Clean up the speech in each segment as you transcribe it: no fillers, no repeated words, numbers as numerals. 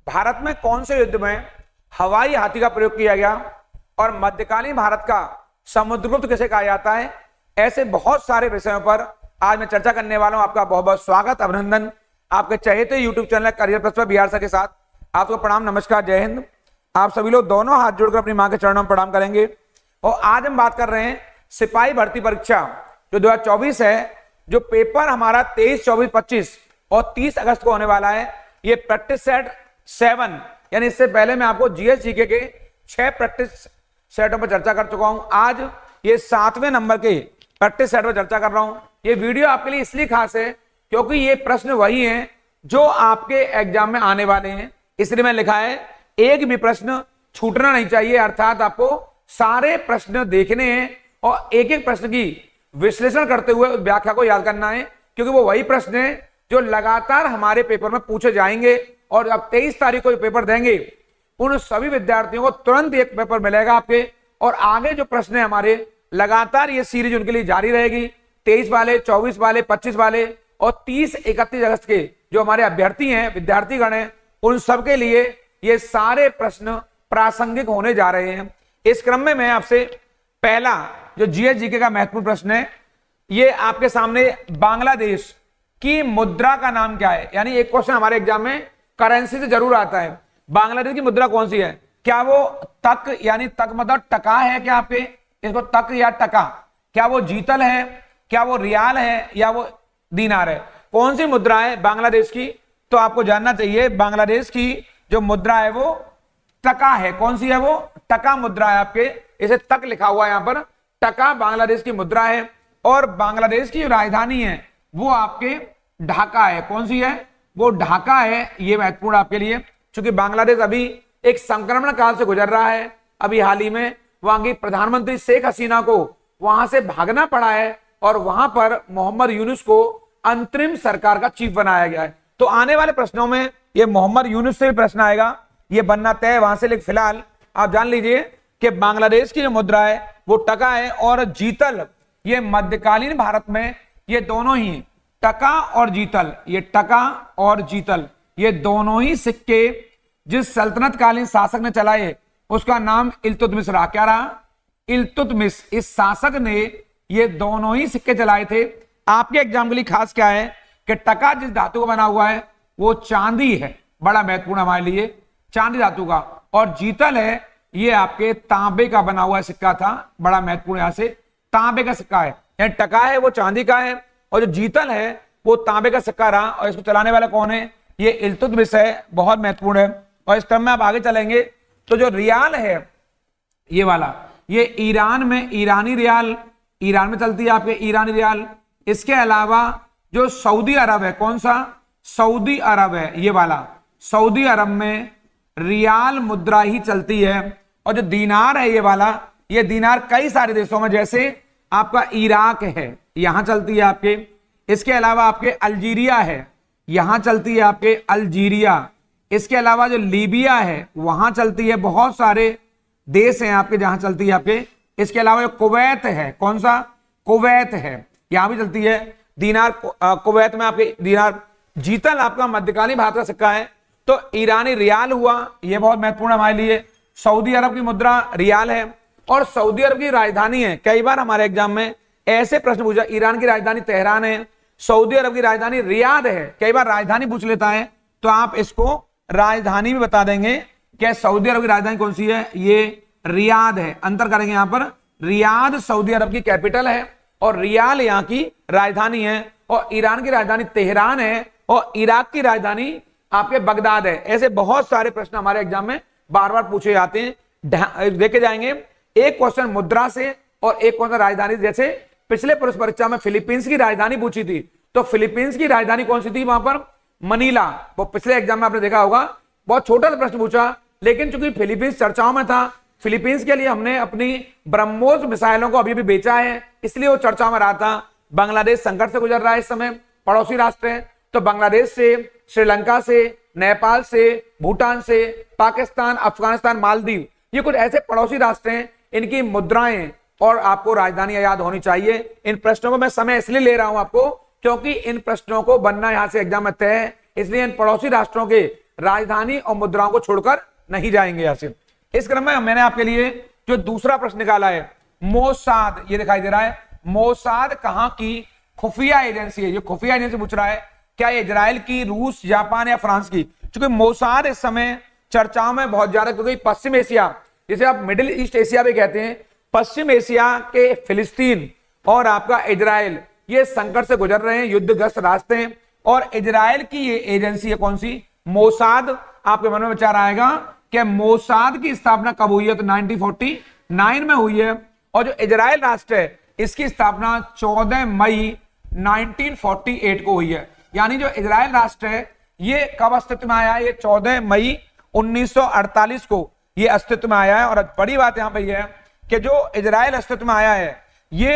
भारत में कौन से युद्ध में हवाई हाथी का प्रयोग किया गया और मध्यकालीन भारत का समुद्रगुप्त किसे कहा जाता है। ऐसे बहुत सारे विषयों पर आज मैं चर्चा करने वाला हूं। आपका बहुत बहुत स्वागत, अभिनंदन आपके चहेते यूट्यूब चैनल करियर प्लस पर बिहार सर के साथ। आपको प्रणाम, नमस्कार, जय हिंद। आप सभी लोग दोनों हाथ जोड़कर अपनी मां के चरणों में प्रणाम करेंगे। और आज हम बात कर रहे हैं सिपाही भर्ती परीक्षा जो 2024 है, जो पेपर हमारा 23, 24, 25 और 30 अगस्त को होने वाला है। ये प्रैक्टिस सेट 7 यानी इससे पहले मैं आपको जीएस जीके के 6 प्रैक्टिस सेटों पर चर्चा कर चुका हूं। आज ये 7वें नंबर के प्रैक्टिस सेट पर चर्चा कर रहा हूं। ये वीडियो आपके लिए इसलिए खास है क्योंकि ये प्रश्न वही हैं जो आपके एग्जाम में आने वाले हैं। इसलिए मैं लिखा है एक भी प्रश्न छूटना नहीं चाहिए, अर्थात आपको सारे प्रश्न देखने हैं और एक एक प्रश्न की विश्लेषण करते हुए व्याख्या को याद करना है, क्योंकि वो वही प्रश्न है जो लगातार हमारे पेपर में पूछे जाएंगे। और अब 23 तारीख को जो पेपर देंगे उन सभी विद्यार्थियों को तुरंत एक पेपर मिलेगा आपके, और आगे जो प्रश्न है हमारे लगातार ये सीरीज उनके लिए जारी रहेगी। 23 वाले, 24 वाले, 25 वाले और 30, 31 अगस्त के जो हमारे अभ्यर्थी हैं, विद्यार्थीगण हैं, उन सबके लिए ये सारे प्रश्न प्रासंगिक होने जा रहे हैं। इस क्रम में मैं आपसे पहला जो जीएस जीके का महत्वपूर्ण प्रश्न है, ये आपके सामने बांग्लादेश की मुद्रा का नाम क्या है। यानी एक क्वेश्चन हमारे एग्जाम में करेंसी से जरूर आता है। बांग्लादेश की मुद्रा कौन सी है? क्या वो तक यानी तक मतलब टका है क्या आपके, इसको तक या टका, क्या वो जीतल है, क्या वो रियाल है, या वो दीनार है? कौन सी मुद्रा है बांग्लादेश की? तो आपको जानना चाहिए बांग्लादेश की जो मुद्रा है वो टका है। कौन सी है वो? टका मुद्रा है आपके, इसे तक लिखा हुआ है यहां पर। टका बांग्लादेश की मुद्रा है। और बांग्लादेश की राजधानी है वो आपके ढाका है। कौन सी है? वो ढाका है। ये महत्वपूर्ण आपके लिए, क्योंकि बांग्लादेश अभी एक संक्रमण काल से गुजर रहा है। अभी हाल ही में वहां की प्रधानमंत्री शेख हसीना को वहां से भागना पड़ा है और वहां पर मोहम्मद यूनुस को अंतरिम सरकार का चीफ बनाया गया है। तो आने वाले प्रश्नों में ये मोहम्मद यूनुस से भी प्रश्न आएगा, ये बनना तय है वहां से। लेकिन फिलहाल आप जान लीजिए कि बांग्लादेश की जो मुद्रा है वो टका है, और जीतल ये मध्यकालीन भारत में ये दोनों ही टका और जीतल, ये टका और जीतल ये दोनों ही सिक्के जिस सल्तनत कालीन शासक ने चलाए उसका नाम इल्तुतमिश रहा। क्या रहा? इल्तुतमिश। इस शासक ने ये दोनों ही सिक्के चलाए थे। आपके एग्जाम के लिए खास क्या है कि टका जिस धातु का बना हुआ है वो चांदी है, बड़ा महत्वपूर्ण हमारे लिए, चांदी धातु का। और जीतल है ये आपके तांबे का बना हुआ सिक्का था, बड़ा महत्वपूर्ण, यहां से तांबे का सिक्का है। यानी टका है वो चांदी का है और जो जीतल है वो तांबे का सिक्का रहा। और इसको चलाने वाला कौन है? ये इल्तुतमिश है, बहुत महत्वपूर्ण है। और इस क्रम में आप आगे चलेंगे तो जो रियाल है ये वाला, ये ईरान में ईरानी रियाल, ईरान में चलती है आपके ईरानी रियाल। इसके अलावा जो सऊदी अरब है, कौन सा? सऊदी अरब है ये वाला। सऊदी अरब में रियाल मुद्रा ही चलती है। और जो दीनार है ये वाला, ये दीनार कई सारे देशों में, जैसे आपका इराक है यहां चलती है आपके। इसके अलावा आपके अल्जीरिया है, यहां चलती है आपके अल्जीरिया। इसके अलावा जो लीबिया है वहां चलती है। बहुत सारे देश हैं आपके जहां चलती है आपके। इसके अलावा जो कुवैत है, कौन सा? कुवैत है, यहां भी चलती है दीनार। कुवैत में आपके दीनार। जीतल आपका मध्यकालीन भारत का सिक्का है। तो ईरानी रियाल हुआ, यह बहुत महत्वपूर्ण हमारे लिए। सऊदी अरब की मुद्रा रियाल है और सऊदी अरब की राजधानी है। कई बार हमारे एग्जाम में ऐसे प्रश्न पूछा, ईरान की राजधानी तेहरान है, सऊदी अरब की राजधानी रियाद है। कई बार राजधानी पूछ लेता है तो आप इसको राजधानी भी बता देंगे कि सऊदी अरब की राजधानी कौन सी है, ये रियाद है। अंतर करेंगे यहां पर, रियाद सऊदी अरब की कैपिटल है और रियाल यहां की राजधानी है। और ईरान की राजधानी तेहरान है और इराक की राजधानी आपके बगदाद है। ऐसे बहुत सारे प्रश्न हमारे एग्जाम में बार बार पूछे जाते हैं। देखे जाएंगे एक क्वेश्चन मुद्रा से और एक क्वेश्चन राजधानी। जैसे पिछले पुरुष परीक्षा में फिलीपींस की राजधानी पूछी थी, तो फिलीपींस की राजधानी कौन सी थी वहां पर? मनीला। वो पिछले एग्जाम में आपने देखा होगा, बहुत छोटा सा प्रश्न पूछा, लेकिन चूंकि फिलीपींस चर्चाओं में था, फिलीपींस के लिए हमने अपनी ब्रह्मोस मिसाइलों को अभी भी बेचा है, इसलिए वो चर्चा में रहा था। बांग्लादेश संकट से गुजर रहा है इस समय, पड़ोसी राष्ट्र है। तो बांग्लादेश से, श्रीलंका से, नेपाल से, भूटान से, पाकिस्तान, अफगानिस्तान, मालदीव, ये कुछ ऐसे पड़ोसी राष्ट्र हैं, इनकी मुद्राएं और आपको राजधानी याद होनी चाहिए। इन प्रश्नों को मैं समय इसलिए ले रहा हूं आपको क्योंकि इन प्रश्नों को बनना यहां से एग्जाम में तय है, इसलिए इन पड़ोसी राष्ट्रों के राजधानी और मुद्राओं को छोड़कर नहीं जाएंगे यहां से। इस क्रम में मैंने आपके लिए जो दूसरा प्रश्न निकाला है, मोसाद, ये दिखाई दे रहा है, मोसाद कहां की खुफिया एजेंसी है? जो खुफिया एजेंसी पूछ रहा है, क्या ये इजराइल की, रूस, जापान या फ्रांस की? क्योंकि मोसाद इस समय चर्चाओं में बहुत ज्यादा, क्योंकि पश्चिम एशिया, जिसे आप मिडिल ईस्ट एशिया भी कहते हैं, पश्चिम एशिया के फिलिस्तीन और आपका इजराइल ये संकट से गुजर रहे हैं, युद्धग्रस्त रास्ते हैं, और इजराइल की ये एजेंसी है कौन सी? मोसाद। आपके मन में विचार आएगा कि मोसाद की स्थापना कब हुई है? तो 1949 में हुई है। और जो इजराइल राष्ट्र है इसकी स्थापना 14 मई 1948 को हुई है। यानी जो इजराइल राष्ट्र है ये कब अस्तित्व में आया है? ये 14 मई 1948 को ये अस्तित्व में आया है। और बड़ी बात यहां पर यह है कि जो इजराइल अस्तित्व में आया है ये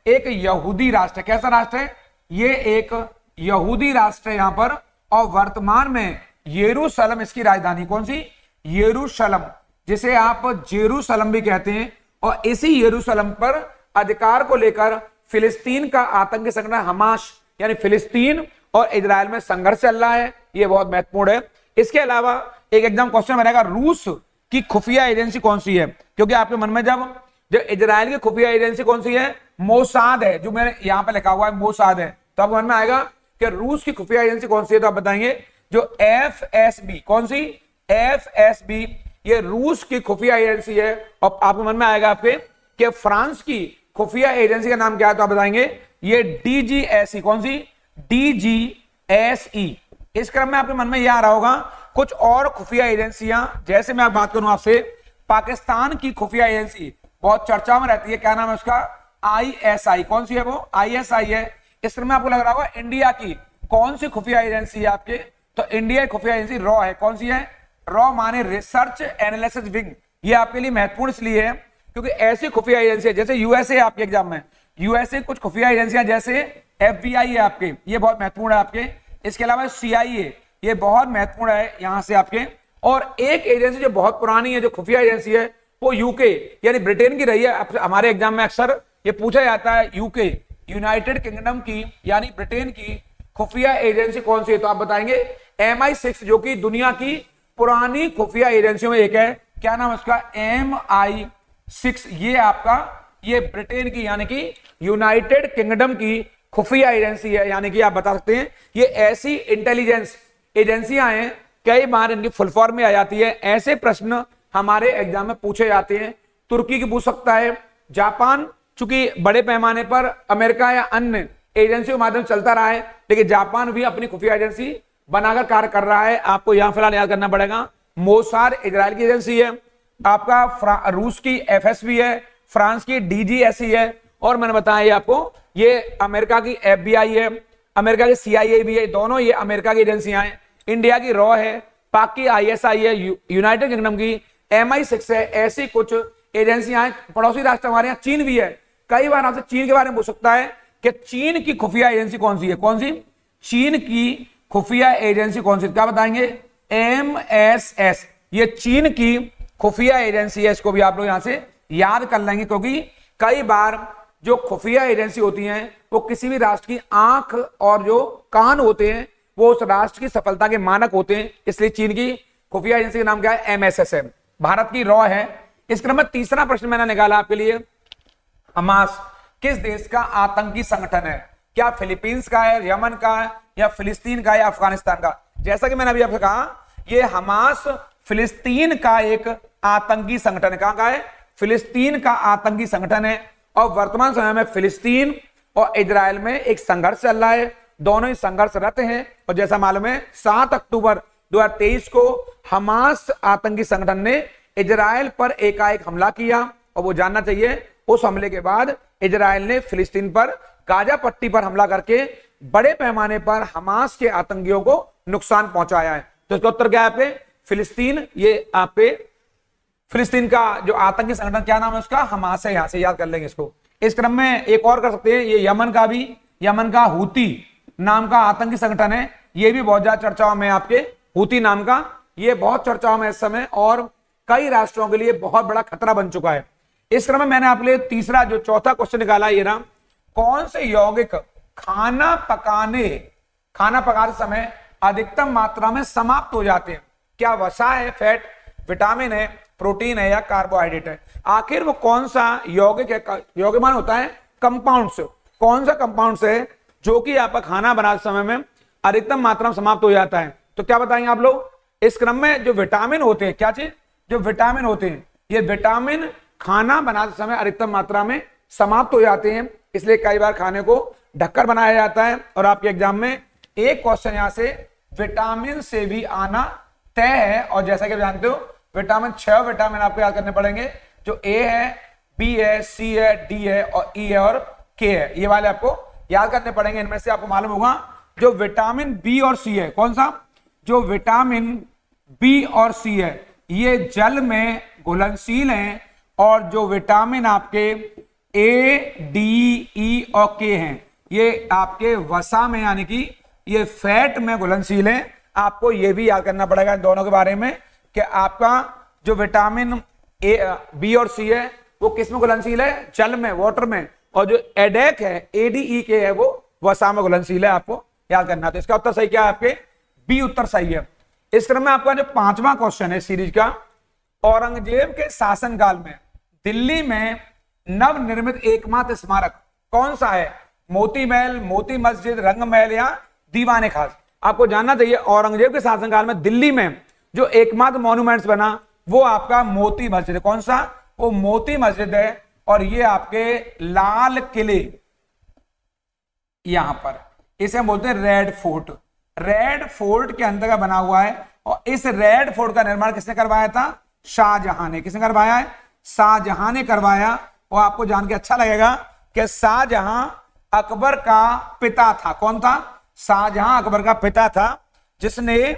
एक यहूदी राष्ट्र है। कैसा राष्ट्र है? ये एक यहूदी राष्ट्र है यहां पर। और वर्तमान में यरूशलेम इसकी राजधानी, कौन सी? यरूशलेम, जिसे आप जेरूशलेम भी कहते हैं। और इसी यरूशलेम पर अधिकार को लेकर फिलिस्तीन का आतंकी संगठन हमास, यानी फिलिस्तीन और इजराइल में संघर्ष चल रहा है। यह बहुत महत्वपूर्ण है। इसके अलावा एक एग्जाम क्वेश्चन बनेगा, रूस की खुफिया एजेंसी कौन सी है? क्योंकि आपके मन में जब इजराइल की खुफिया एजेंसी कौन सी है? मोसाद है, जो मैंने यहां पे लिखा हुआ है मोसाद है। तो आपको मन में आएगा कि रूस की खुफिया एजेंसी कौन सी है? तो आप बताएंगे जो FSB, कौन सी? FSB, ये रूस की खुफिया एजेंसी है। और आपके मन में आएगा आपके कि फ्रांस की खुफिया एजेंसी का नाम क्या है? तो आप बताएंगे ये DGSE, कौन सी? DGSE। इस क्रम में आपके मन में यह आ रहा होगा कुछ और खुफिया एजेंसियां, जैसे मैं बात करूं आपसे, पाकिस्तान की खुफिया एजेंसी बहुत चर्चा में रहती है, क्या नाम है उसका? ISI। कौन सी है वो? ISI है। इस क्रम में आपको लग रहा होगा इंडिया की कौन सी खुफिया एजेंसी है आपके? तो इंडिया की खुफिया एजेंसी रॉ है। कौन सी है? रॉ माने रिसर्च एनालिसिस विंग। ये आपके लिए महत्वपूर्ण इसलिए है क्योंकि ऐसी खुफिया एजेंसी है, जैसे यूएसए आपके एग्जाम में, यूएसए कुछ खुफिया एजेंसियां जैसे FBI है आपके, ये बहुत महत्वपूर्ण है आपके। इसके अलावा CIA, ये बहुत महत्वपूर्ण है यहां से आपके। और एक एजेंसी जो बहुत पुरानी है, जो खुफिया एजेंसी है, वो यूके यानी ब्रिटेन की रही है। हमारे एग्जाम में अक्सर ये पूछा जाता है, यूके यूनाइटेड किंगडम की यानी ब्रिटेन की खुफिया एजेंसी कौन सी है? तो आप बताएंगे MI6, जो कि दुनिया की पुरानी खुफिया एजेंसियों में एक है। क्या नाम है उसका? MI6। ये आपका, ये ब्रिटेन की यानी कि यूनाइटेड किंगडम की खुफिया एजेंसी है। यानी कि आप बता सकते हैं ये ऐसी इंटेलिजेंस एजेंसियां हैं, कई बार इनकी फुल फॉर्म में आ जाती है। ऐसे प्रश्न हमारे एग्जाम में पूछे जाते हैं। तुर्की की पूछ सकता है, जापान, चूंकि बड़े पैमाने पर अमेरिका या अन्य एजेंसियों के माध्यम चलता रहा है, लेकिन जापान भी अपनी खुफिया एजेंसी बनाकर कार्य कर रहा है। आपको यहां फिलहाल याद करना पड़ेगा, मोसाद इजराइल की एजेंसी है, आपका रूस की FSB है, फ्रांस की DGSE है, और मैंने बताया आपको ये अमेरिका की FBI है, अमेरिका की CIA भी है। दोनों ये अमेरिका की एजेंसियां हैं। इंडिया की रॉ है, पाक की ISI है, यूनाइटेड किंगडम की MI6 है। ऐसी कुछ एजेंसियां हैं। पड़ोसी राष्ट्र हमारे यहाँ चीन भी है। कई बार आपसे चीन के बारे में पूछ सकता है कि चीन की खुफिया एजेंसी कौन सी है? कौन सी? चीन की खुफिया एजेंसी कौन सी? क्या बताएंगे? MSS, ये चीन की खुफिया एजेंसी है। इसको भी आप लोग यहां से याद कर लेंगे, क्योंकि कई बार जो खुफिया एजेंसी होती हैं वो किसी भी राष्ट्र की आंख और जो कान होते हैं वो उस राष्ट्र की सफलता के मानक होते हैं। इसलिए चीन की खुफिया एजेंसी का नाम क्या है? MSS है। भारत की रॉ है। इस क्रम में तीसरा प्रश्न मैंने निकाला आपके लिए, हमास किस देश का आतंकी संगठन है? क्या फिलीपींस का है, यमन का है, या फिलिस्तीन का, या अफगानिस्तान का? जैसा कि मैंने अभी आपसे कहा, यह हमास फिलिस्तीन का एक आतंकी संगठन है। कहां का है? फिलिस्तीन का आतंकी संगठन है। और वर्तमान समय में फिलिस्तीन और इजराइल में एक संघर्ष चल रहा है। दोनों ही संघर्षरत हैं। और जैसा मालूम है 7 अक्टूबर 2023 को हमास आतंकी संगठन ने इजराइल पर एकाएक हमला किया। और वो जानना चाहिए, उस हमले के बाद इजराइल ने फिलिस्तीन पर गाजा पट्टी पर हमला करके बड़े पैमाने पर हमास के आतंकियों को नुकसान पहुंचाया है। तो इसका उत्तर क्या है आपके? फिलिस्तीन। ये आपके फिलिस्तीन का जो आतंकी संगठन क्या नाम है उसका? हमास है। यहां से याद कर लेंगे इसको। इस क्रम में एक और कर सकते हैं, ये यमन का भी, यमन का हूती नाम का आतंकी संगठन है। ये भी बहुत ज्यादा चर्चाओं में, आपके हूती नाम का, ये बहुत चर्चाओं में इस समय और कई राष्ट्रों के लिए बहुत बड़ा खतरा बन चुका है। इस क्रम में मैंने आपके लिए तीसरा जो चौथा क्वेश्चन निकाला, ये ना, कौन से यौगिक खाना पकाने समय अधिकतम मात्रा में समाप्त हो जाते हैं? क्या वसा है, फैट, विटामिन है, प्रोटीन है या कार्बोहाइड्रेट है? आखिर वो कौन सा यौगिक है? यौगिक मान होता है कंपाउंड से, कौन सा कंपाउंड से जो कि आपका खाना बनाते समय में अधिकतम मात्रा में समाप्त हो जाता है? तो क्या बताएंगे आप लोग? इस क्रम में जो विटामिन होते हैं, क्या चीज, जो विटामिन होते हैं, ये विटामिन खाना बनाते समय अधिकतम मात्रा में समाप्त हो जाते हैं, इसलिए कई बार खाने को ढककर बनाया जाता है। और आपके एग्जाम में एक क्वेश्चन यहां से विटामिन से भी आना तय है। और जैसा कि आप जानते हो विटामिन 6 विटामिन आपको याद करने पड़ेंगे, जो ए है, बी है, सी है, डी है और ई है और के है, ये वाले आपको याद करने पड़ेंगे। इनमें से आपको मालूम होगा जो विटामिन बी और सी है, कौन सा, जो विटामिन बी और सी है ये जल में घुलनशील हैं, और जो विटामिन आपके ए, डी, ई और के हैं ये आपके वसा में यानी कि ये फैट में घुलनशील है। आपको ये भी याद करना पड़ेगा इन दोनों के बारे में कि आपका जो विटामिन ए, बी और सी है वो किस में घुलनशील है, जल में, वाटर में, और जो एडेक है, एडीई के है, वो वसा में घुलनशील है, आपको याद करना। तो इसका उत्तर सही क्या है? आपके बी उत्तर सही है। इस क्रम में आपका जो 5वां क्वेश्चन है सीरीज का, औरंगजेब के शासनकाल में दिल्ली में नवनिर्मित एकमात्र स्मारक कौन सा है? मोती महल, मोती मस्जिद, रंग महल या दीवाने खास? आपको जानना चाहिए औरंगजेब के शासनकाल में दिल्ली में जो एकमात्र मॉन्यूमेंट्स बना वो आपका मोती मस्जिद है। कौन सा? वो मोती मस्जिद है, और ये आपके लाल किले, यहां पर इसे हम बोलते हैं रेड फोर्ट। रेड फोर्ट के अंदर का बना हुआ है, और इस रेड फोर्ट का निर्माण किसने करवाया था? शाहजहां ने। किसने करवाया है? शाहजहां ने करवाया। और आपको जान के अच्छा लगेगा कि शाहजहां अकबर का पिता था। कौन था? शाहजहां अकबर का पिता था, जिसने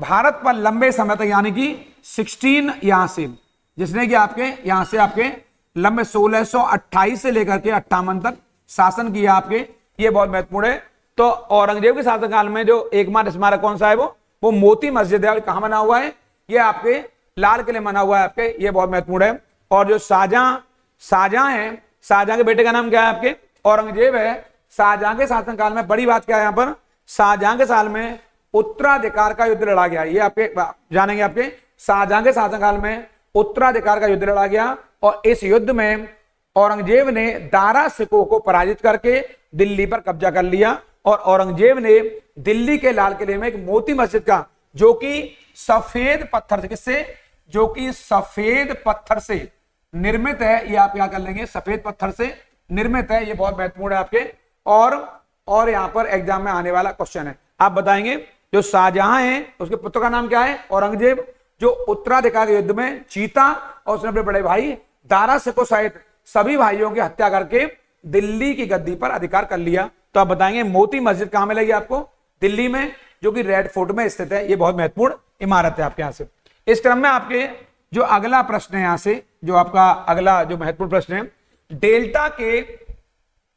भारत पर लंबे समय तक यानी कि 16 यहां से, जिसने कि आपके यहां से आपके लंबे 1628 से लेकर के 58 तक शासन किया आपके, ये बहुत महत्वपूर्ण है। तो औरंगजेब के शासनकाल में जो एकमात्र स्मारक कौन सा है? वो मोती मस्जिद है। और कहां बना हुआ है? ये आपके लाल किले बना हुआ है आपके, ये बहुत महत्वपूर्ण है। और जो शाहजहां है, शाहजहां के बेटे का नाम क्या है? आपके औरंगजेब है। शाहजहां के शासनकाल में बड़ी बात क्या है? यहां पर शाहजहां के साल में उत्तराधिकार का युद्ध लड़ा गया। ये आपके जानेंगे, आपके शाहजहां के शासनकाल में उत्तराधिकार का युद्ध लड़ा गया, और इस युद्ध में औरंगजेब ने दारा सिकोह को पराजित करके दिल्ली पर कब्जा कर लिया। और औरंगजेब ने दिल्ली के लाल किले में एक मोती मस्जिद का, जो कि सफेद पत्थर से, किससे? जो कि सफेद पत्थर से निर्मित है, ये आप क्या कर लेंगे, सफेद पत्थर से निर्मित है। ये बहुत महत्वपूर्ण है आपके। और यहां पर एग्जाम में आने वाला क्वेश्चन है, आप बताएंगे जो शाहजहां है उसके पुत्र का नाम क्या है? औरंगजेब, जो उत्तराधिकार युद्ध में जीता, और उसने अपने बड़े भाई दारा सिकोह सहित सभी भाइयों की हत्या करके दिल्ली की गद्दी पर अधिकार कर लिया। तो आप बताएंगे मोती मस्जिद कहां मिलेगी आपको? दिल्ली में, जो कि रेड फोर्ट में स्थित है। ये बहुत महत्वपूर्ण इमारत है आपके यहां से। इस क्रम में आपके जो अगला प्रश्न है यहां से, जो आपका अगला जो महत्वपूर्ण प्रश्न है, डेल्टा के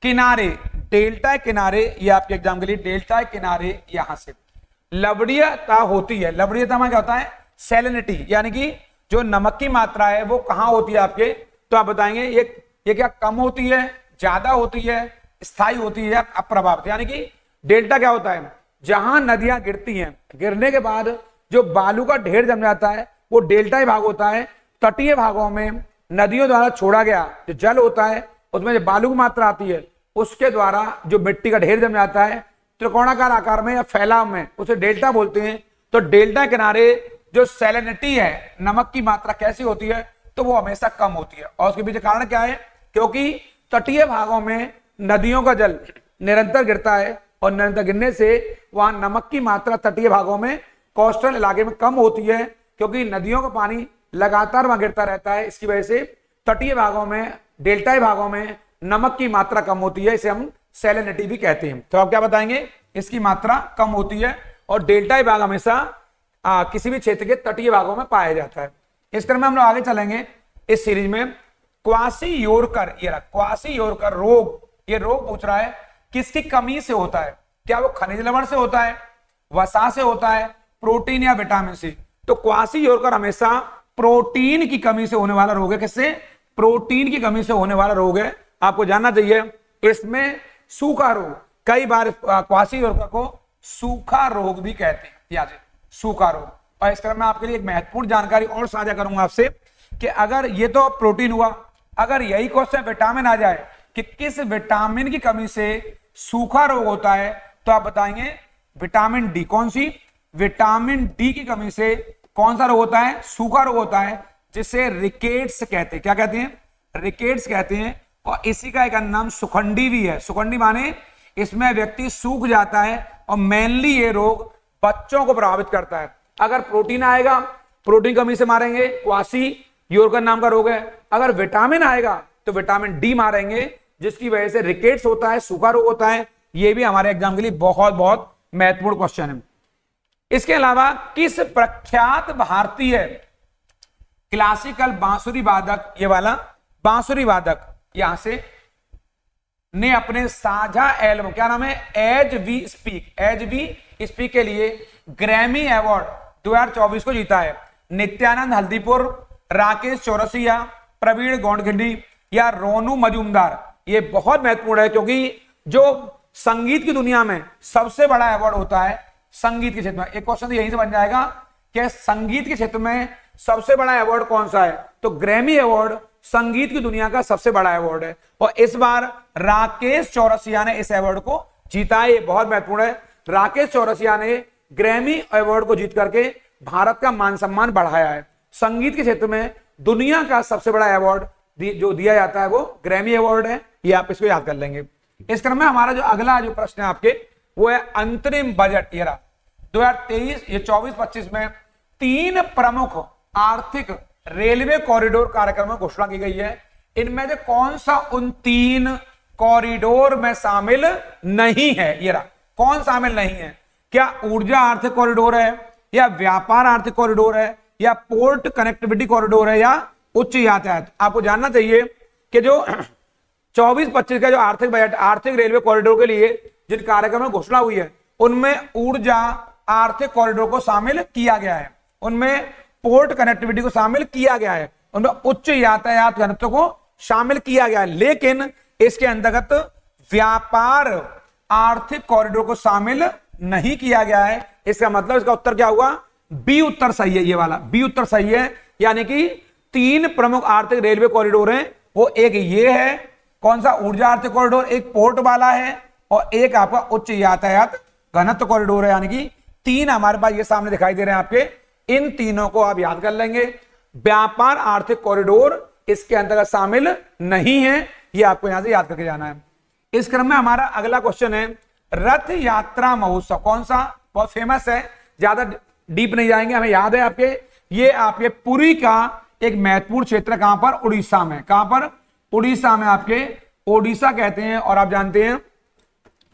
किनारे, डेल्टा किनारे, ये आपके एग्जाम के लिए डेल्टा किनारे यहां से लवणीयता होती है। लवणीयता में क्या होता है? सैलिनिटी, यानी कि जो नमक की मात्रा है वो कहां होती है आपके? तो आप बताएंगे ये क्या कम होती है, ज्यादा होती है, स्थायी होती है या अप्रभावित? यानी कि डेल्टा क्या होता है? जहां नदियां गिरती हैं, गिरने के बाद जो बालू का ढेर जम जाता है वो डेल्टा ही भाग होता है। तटीय भागों में नदियों द्वारा छोड़ा गया जो जल होता है, उसमें जो बालू की मात्रा आती है उसके द्वारा जो मिट्टी का ढेर जम जाता है त्रिकोणाकार आकार में या फैलाव में, उसे डेल्टा बोलते हैं। तो डेल्टा किनारे जो सैलिनिटी है, नमक की मात्रा कैसी होती है? तो वो हमेशा कम होती है। और उसके पीछे कारण क्या है? क्योंकि तटीय भागों में नदियों का जल निरंतर गिरता है, और निरंतर गिरने से वहां नमक की मात्रा तटीय भागों में, कोस्टल इलाके में कम होती है, क्योंकि नदियों का पानी लगातार वहां गिरता रहता है। इसकी वजह से तटीय भागों में, डेल्टाई भागों में नमक की मात्रा कम होती है, इसे हम सैलिनिटी भी कहते हैं। तो आप क्या बताएंगे? इसकी मात्रा कम होती है, और डेल्टाई भाग हमेशा किसी भी क्षेत्र के तटीय भागों में पाया जाता है। इस क्रम में हम लोग आगे चलेंगे इस सीरीज में। क्वासी-योरकर, ये क्वासी-योरकर रोग, ये रोग पूछ रहा है किसकी कमी से होता है? क्या वो खनिज लवण से होता है, वसा से होता है, प्रोटीन या विटामिन से? तो क्वासी-योरकर हमेशा प्रोटीन की कमी से होने वाला रोग है। किससे? प्रोटीन की कमी से होने वाला रोग है, आपको जानना चाहिए। इसमें सूखा रोग, कई बार क्वासी-योरकर को सूखा रोग भी कहते हैं, याद है, सूखा रोग। और इस क्रम में आपके लिए एक महत्वपूर्ण जानकारी और साझा करूंगा आपसे कि अगर ये तो प्रोटीन हुआ, अगर यही क्वेश्चन विटामिन आ जाए कि किस विटामिन की कमी से सूखा रोग होता है, तो आप बताएंगे विटामिन डी। कौन सी? विटामिन डी की कमी से कौन सा रोग होता है? सूखा रोग होता है, जिसे रिकेट्स कहते हैं। क्या कहते हैं? रिकेट्स कहते हैं। और इसी का एक अन्य नाम सुखंडी भी है। सुखंडी माने इसमें व्यक्ति सूख जाता है और मेनली ये रोग बच्चों को प्रभावित करता है। अगर प्रोटीन आएगा, प्रोटीन कमी से मारेंगे, क्वासी योरकन नाम का रोग है। अगर विटामिन आएगा तो विटामिन डी मारेंगे, जिसकी वजह से रिकेट्स होता है, सूखा रोग होता है। ये भी हमारे एग्जाम के लिए बहुत बहुत महत्वपूर्ण क्वेश्चन है। इसके अलावा किस प्रख्यात भारतीय क्लासिकल बांसुरी वादक, ये वाला बांसुरी वादक यहां से, ने अपने साझा एल्बम, क्या नाम है, एज वी स्पीक के लिए ग्रैमी अवार्ड 2024 को जीता है? नित्यानंद हल्दीपुर, राकेश चौरसिया, प्रवीण गोंडखिंडी या रोनू मजूमदार? ये बहुत महत्वपूर्ण है, क्योंकि जो संगीत की दुनिया में सबसे बड़ा अवार्ड होता है संगीत के क्षेत्र में, एक क्वेश्चन यहीं से बन जाएगा कि संगीत के क्षेत्र में सबसे बड़ा अवार्ड कौन सा है? तो ग्रैमी अवार्ड संगीत की दुनिया का सबसे बड़ा अवार्ड है, और इस बार राकेश चौरसिया ने इस अवार्ड को जीता है। ये बहुत महत्वपूर्ण है। राकेश चौरसिया ने ग्रैमी अवार्ड को जीत करके भारत का मान सम्मान बढ़ाया है। संगीत के क्षेत्र में दुनिया का सबसे बड़ा अवार्ड जो दिया जाता है वो ग्रैमी अवार्ड है। ये आप इसको याद कर लेंगे। इस क्रम में हमारा जो अगला जो प्रश्न है आपके, वो है अंतरिम बजट। ये रहा 2023, ये 24-25 में 3 प्रमुख आर्थिक रेलवे कॉरिडोर कार्यक्रम में घोषणा की गई है। इनमें से कौन सा उन 3 कॉरिडोर में शामिल नहीं है? ये रहा, कौन शामिल नहीं है? क्या ऊर्जा आर्थिक कॉरिडोर है, या व्यापार आर्थिक कॉरिडोर है, या पोर्ट कनेक्टिविटी कॉरिडोर है, या उच्च यातायात? आपको जानना चाहिए कि जो 24-25 का जो आर्थिक बजट, आर्थिक रेलवे कॉरिडोर के लिए जिन कार्यक्रम में घोषणा हुई है, उनमें ऊर्जा आर्थिक कॉरिडोर को शामिल किया गया है, उनमें पोर्ट कनेक्टिविटी को शामिल किया गया है, उनमें उच्च यातायात घनत्व को शामिल किया गया है, लेकिन इसके अंतर्गत व्यापार आर्थिक कॉरिडोर को शामिल नहीं किया गया है। इसका मतलब, इसका उत्तर क्या हुआ? बी उत्तर सही है। ये वाला बी उत्तर सही है। यानी कि 3 प्रमुख आर्थिक रेलवे कॉरिडोर हैं, वो एक ये है, कौन सा? ऊर्जा आर्थिक कॉरिडोर, एक पोर्ट वाला है, और एक आपका उच्च यातायात घनत्व कॉरिडोर है। यानी कि 3 हमारे पास ये सामने दिखाई दे रहे हैं आपके। इन तीनों को आप याद कर लेंगे। व्यापार आर्थिक कॉरिडोर इसके अंतर्गत शामिल नहीं है, ये आपको यहां से याद करके जाना है। इस क्रम में हमारा अगला क्वेश्चन है रथ यात्रा महोत्सव। कौन सा? बहुत फेमस है, ज्यादा डीप नहीं जाएंगे, हमें याद है आपके। ये आपके पुरी का एक महत्वपूर्ण क्षेत्र, कहां पर? उड़ीसा में। कहां पर? उड़ीसा में। आपके ओडिशा कहते हैं। और आप जानते हैं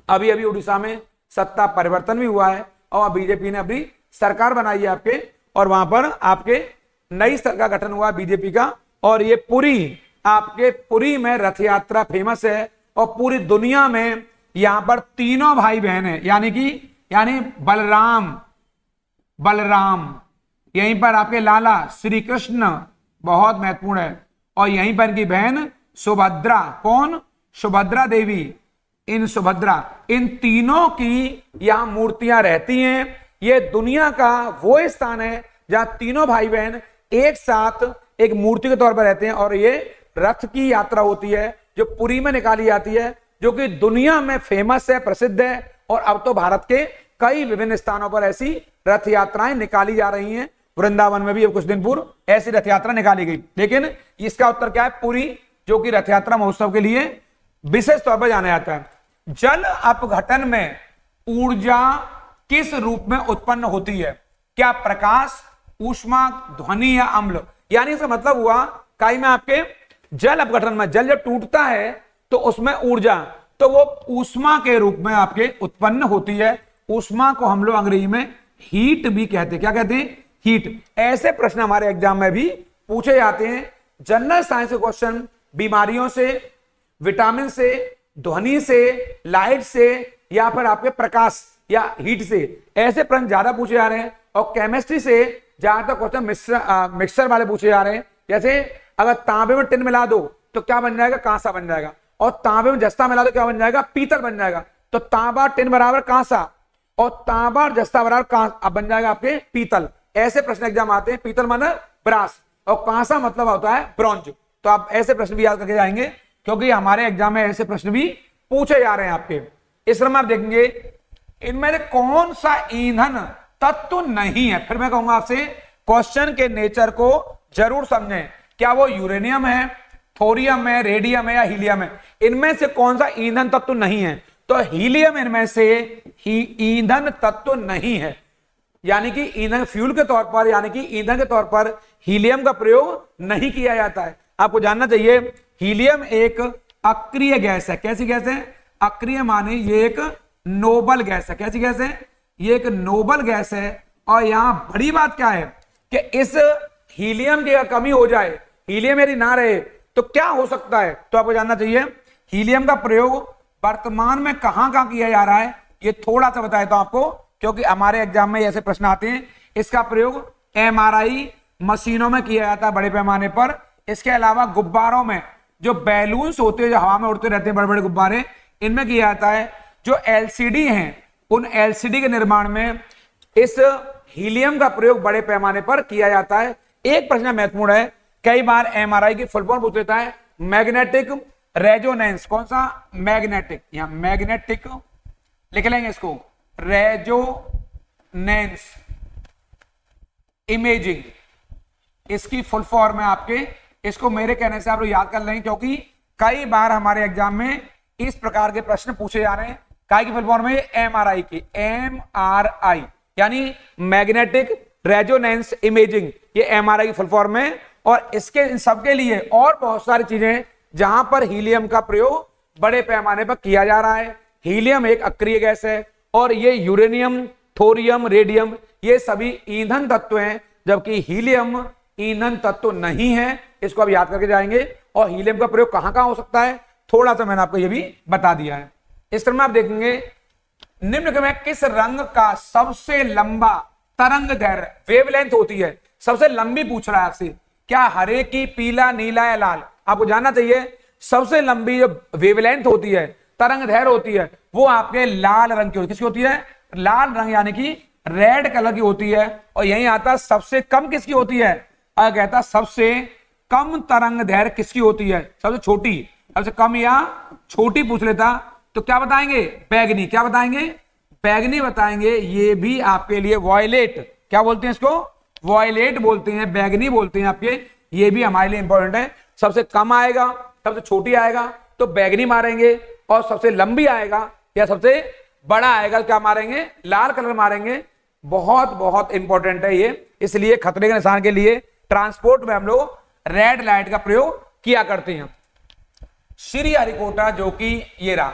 अभी अभी उड़ीसा में सत्ता परिवर्तन भी हुआ है, और बीजेपी ने अपनी सरकार बनाई है आपके, और वहां पर आपके नई सरकार गठन हुआ बीजेपी का। और ये पुरी, आपके पुरी में रथ यात्रा फेमस है, और पूरी दुनिया में यहां पर तीनों भाई बहन है, यानी बलराम, यहीं पर आपके लाला श्री कृष्ण, बहुत महत्वपूर्ण है, और यहीं पर इनकी बहन सुभद्रा। कौन? सुभद्रा देवी। इन तीनों की यहां मूर्तियां रहती हैं। ये दुनिया का वो स्थान है जहां तीनों भाई बहन एक साथ एक मूर्ति के तौर पर रहते हैं, और ये रथ की यात्रा होती है जो पुरी में निकाली जाती है, जो कि दुनिया में फेमस है, प्रसिद्ध है। और अब तो भारत के कई विभिन्न स्थानों पर ऐसी रथ यात्राएं निकाली जा रही हैं। वृंदावन में भी कुछ दिन पूर्व ऐसी रथ यात्रा निकाली गई। लेकिन इसका उत्तर क्या है? पुरी, जो कि रथ यात्रा महोत्सव के लिए विशेष तौर पर जाना जाता है। जल अपघटन में ऊर्जा किस रूप में उत्पन्न होती है? क्या प्रकाश, ऊष्मा, ध्वनि या अम्ल? यानी इसका मतलब हुआ काई में आपके जल अपघटन में, जल जब टूटता है तो उसमें ऊर्जा, तो वो ऊष्मा के रूप में आपके उत्पन्न होती है। ऊष्मा को हम लोग अंग्रेजी में हीट भी कहते हैं। क्या कहते हैं? हीट। ऐसे प्रश्न हमारे एग्जाम में भी पूछे जाते हैं। जनरल साइंस के क्वेश्चन बीमारियों से, विटामिन से, ध्वनि से, लाइट से, या फिर आपके प्रकाश या हीट से, ऐसे प्रश्न ज्यादा पूछे जा रहे हैं। और केमिस्ट्री से ज्यादातर क्वेश्चन मिक्सचर वाले पूछे जा रहे हैं। जैसे अगर तांबे में टिन मिला दो तो क्या बन जाएगा? कांसा बन जाएगा। और तांबे में जस्ता मिला दो क्या बन जाएगा? पीतल बन जाएगा। तो तांबा टिन बराबर कांसा, और तांबा जस्ता बराबर बन जाएगा आपके पीतल। ऐसे प्रश्न एग्जाम आते हैं। पीतल माना ब्रास और कांसा मतलब होता है ब्रॉन्ज। तो आप ऐसे प्रश्न भी याद करके जाएंगे क्योंकि हमारे एग्जाम में ऐसे प्रश्न भी पूछे जा रहे हैं आपके। इस क्रम में आप देखेंगे इनमें से कौन सा ईंधन तत्व नहीं है। फिर मैं कहूंगा आपसे क्वेश्चन के नेचर को जरूर समझें। क्या वो यूरेनियम है, थोरियम है, रेडियम है या हीलियम है? इनमें से कौन सा ईंधन तत्व नहीं है? तो हीलियम इनमें से ही ईंधन तत्व नहीं है, यानी कि ईंधन फ्यूल के तौर पर, यानी कि ईंधन के तौर पर हीलियम का प्रयोग नहीं किया जाता है। आपको जानना चाहिए हीलियम एक अक्रिय गैस है। कैसी गैस है? अक्रिय माने ये एक नोबल गैस है। कैसी गैस है? ये एक नोबल गैस है। और यहां बड़ी बात क्या है कि इस हीलियम की कमी हो जाए, हीलियम यदि ना रहे तो क्या हो सकता है? तो आपको जानना चाहिए हीलियम का प्रयोग वर्तमान में कहां कहां किया जा रहा है, ये थोड़ा सा बताया था आपको क्योंकि हमारे एग्जाम में ऐसे प्रश्न आते हैं। इसका प्रयोग एमआरआई मशीनों में किया जाता है बड़े पैमाने पर। इसके अलावा गुब्बारों में, जो बैलून्स होते हैं जो हवा में उड़ते रहते हैं, बड़े बड़े गुब्बारे, इनमें किया जाता है। जो एलसीडी हैं उन एलसीडी के निर्माण में इस हीलियम का प्रयोग बड़े पैमाने पर किया जाता है। एक प्रश्न महत्वपूर्ण है, कई बार एमआरआई की फुल फॉर्म पूछ लेता है, मैग्नेटिक रेजोनेंस। कौन सा? मैग्नेटिक, यहां मैग्नेटिक लिख लेंगे इसको, रेजोनेंस इमेजिंग, इसकी फुल फॉर्म है आपके। इसको मेरे कहने से आप लोग याद कर लेंगे क्योंकि कई बार हमारे एग्जाम में इस प्रकार के प्रश्न पूछे जा रहे हैं। काय की फुल फॉर्म है? एमआरआई की, एमआरआई यानी मैग्नेटिक रेजोनेंस इमेजिंग, ये एमआरआई की फुल फॉर्म है। और इसके इन सबके लिए और बहुत सारी चीजें जहां पर हीलियम का प्रयोग बड़े पैमाने पर किया जा रहा है। हीलियम एक अक्रिय गैस है और ये यूरेनियम, थोरियम, रेडियम ये सभी ईंधन तत्व हैं, जबकि हीलियम ईंधन तत्व नहीं है। इसको आप याद करके जाएंगे। और हीलियम का प्रयोग कहां कहां हो सकता है थोड़ा सा मैंने आपको ये भी बता दिया है। इस तरह में आप देखेंगे निम्न में किस रंग का सबसे लंबा तरंग दैर्घ्य, वेवलेंथ होती है, सबसे लंबी पूछ रहा है आपसे। क्या हरे की, पीला, नीला या लाल? आपको जानना चाहिए सबसे लंबी जो वेवलेंथ होती है, तरंग दैर्घ्य होती है, वो आपके लाल रंग की होती है। किसकी होती है? लाल रंग यानी कि रेड कलर की होती है। और यही आता सबसे कम किसकी होती है? कहता सबसे कम तरंग दैर्घ्य किसकी होती है? सबसे छोटी, सबसे कम या छोटी पूछ लेता तो क्या बताएंगे? बैगनी। क्या बताएंगे? बैगनी बताएंगे। ये भी आपके लिए वॉयलेट, क्या बोलते हैं इसको? वॉयलेट बोलते हैं, बैगनी बोलते हैं आपके। ये भी हमारे लिए इंपॉर्टेंट है। सबसे कम आएगा, सबसे छोटी आएगा तो बैगनी मारेंगे, और सबसे लंबी आएगा या सबसे बड़ा आएगा क्या मारेंगे? लाल कलर मारेंगे। बहुत बहुत इंपॉर्टेंट है ये, इसलिए खतरे के निशान के लिए ट्रांसपोर्ट में हम लोग रेड लाइट का प्रयोग किया करते हैं। श्रीहरिकोटा जो कि ये रहा,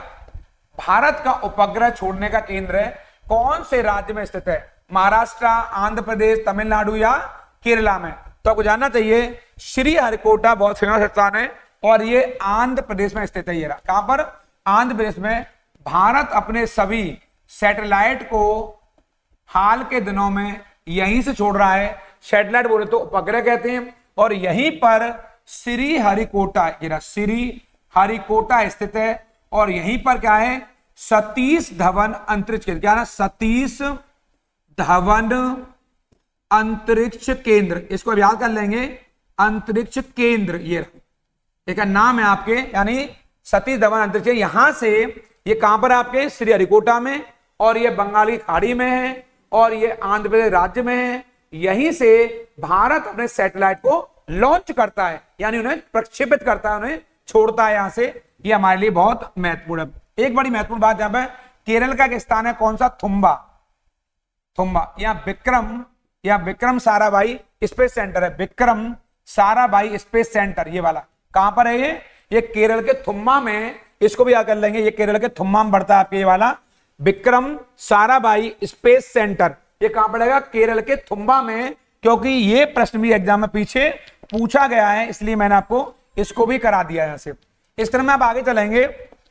भारत का उपग्रह छोड़ने का केंद्र है, कौन से राज्य में स्थित है? महाराष्ट्र, आंध्र प्रदेश, तमिलनाडु या केरला में? तो आपको जानना चाहिए श्रीहरिकोटा बहुत फेमस स्थान है और ये आंध्र प्रदेश में स्थित है। ये रहा, कहां पर? आंध्र प्रदेश में। भारत अपने सभी सैटेलाइट को हाल के दिनों में यहीं से छोड़ रहा है। सैटेलाइट बोले तो उपग्रह कहते हैं। और यहीं पर श्रीहरिकोटा, ये रहा श्रीहरिकोटा स्थित है। और यहीं पर क्या है? सतीश धवन अंतरिक्ष केंद्र। क्या ना? सतीश धवन अंतरिक्ष केंद्र, इसको याद कर लेंगे, अंतरिक्ष केंद्र। ये एक नाम है आपके, यानी सतीश धवन अंतरिक्ष। यहां से ये कहां पर आपके? श्रीहरिकोटा में। और ये बंगाली खाड़ी में है और ये आंध्र प्रदेश राज्य में है। यहीं से भारत अपने सैटेलाइट को लॉन्च करता है, यानी उन्हें प्रक्षेपित करता है, उन्हें छोड़ता है यहां से। ये हमारे लिए बहुत महत्वपूर्ण है। एक बड़ी महत्वपूर्ण बात यहां पर, केरल का एक स्थान है कौन सा? थुम्बा। थुम्बा या विक्रम साराभाई स्पेस सेंटर है। विक्रम साराभाई स्पेस सेंटर ये वाला कहां पर है? ये केरल के थुम्बा में। इसको भी याद कर लेंगे, ये केरल के थुम्बा में पड़ता है आपके ये वाला विक्रम साराभाई स्पेस सेंटर। ये कहां पड़ेगा? केरल के थुम्बा में। क्योंकि ये प्रश्न भी एग्जाम में पीछे पूछा गया है, इसलिए मैंने आपको इसको भी करा दिया यहां से। इस तरह में आप आगे चलेंगे।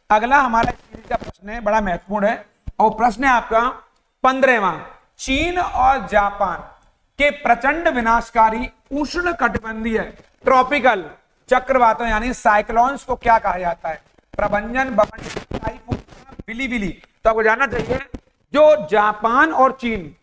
अगला हमारा का प्रश्न है, बड़ा महत्वपूर्ण है, और प्रश्न है आपका 15वां। चीन और जापान के प्रचंड विनाशकारी उष्ण कटिबंधीय ट्रॉपिकल चक्रवातों यानी साइक्लोन्स को क्या कहा जाता है? प्रभंजन, बवंडर, टाइफून, बिलीबिली। तो आपको जानना चाहिए जो जापान और चीन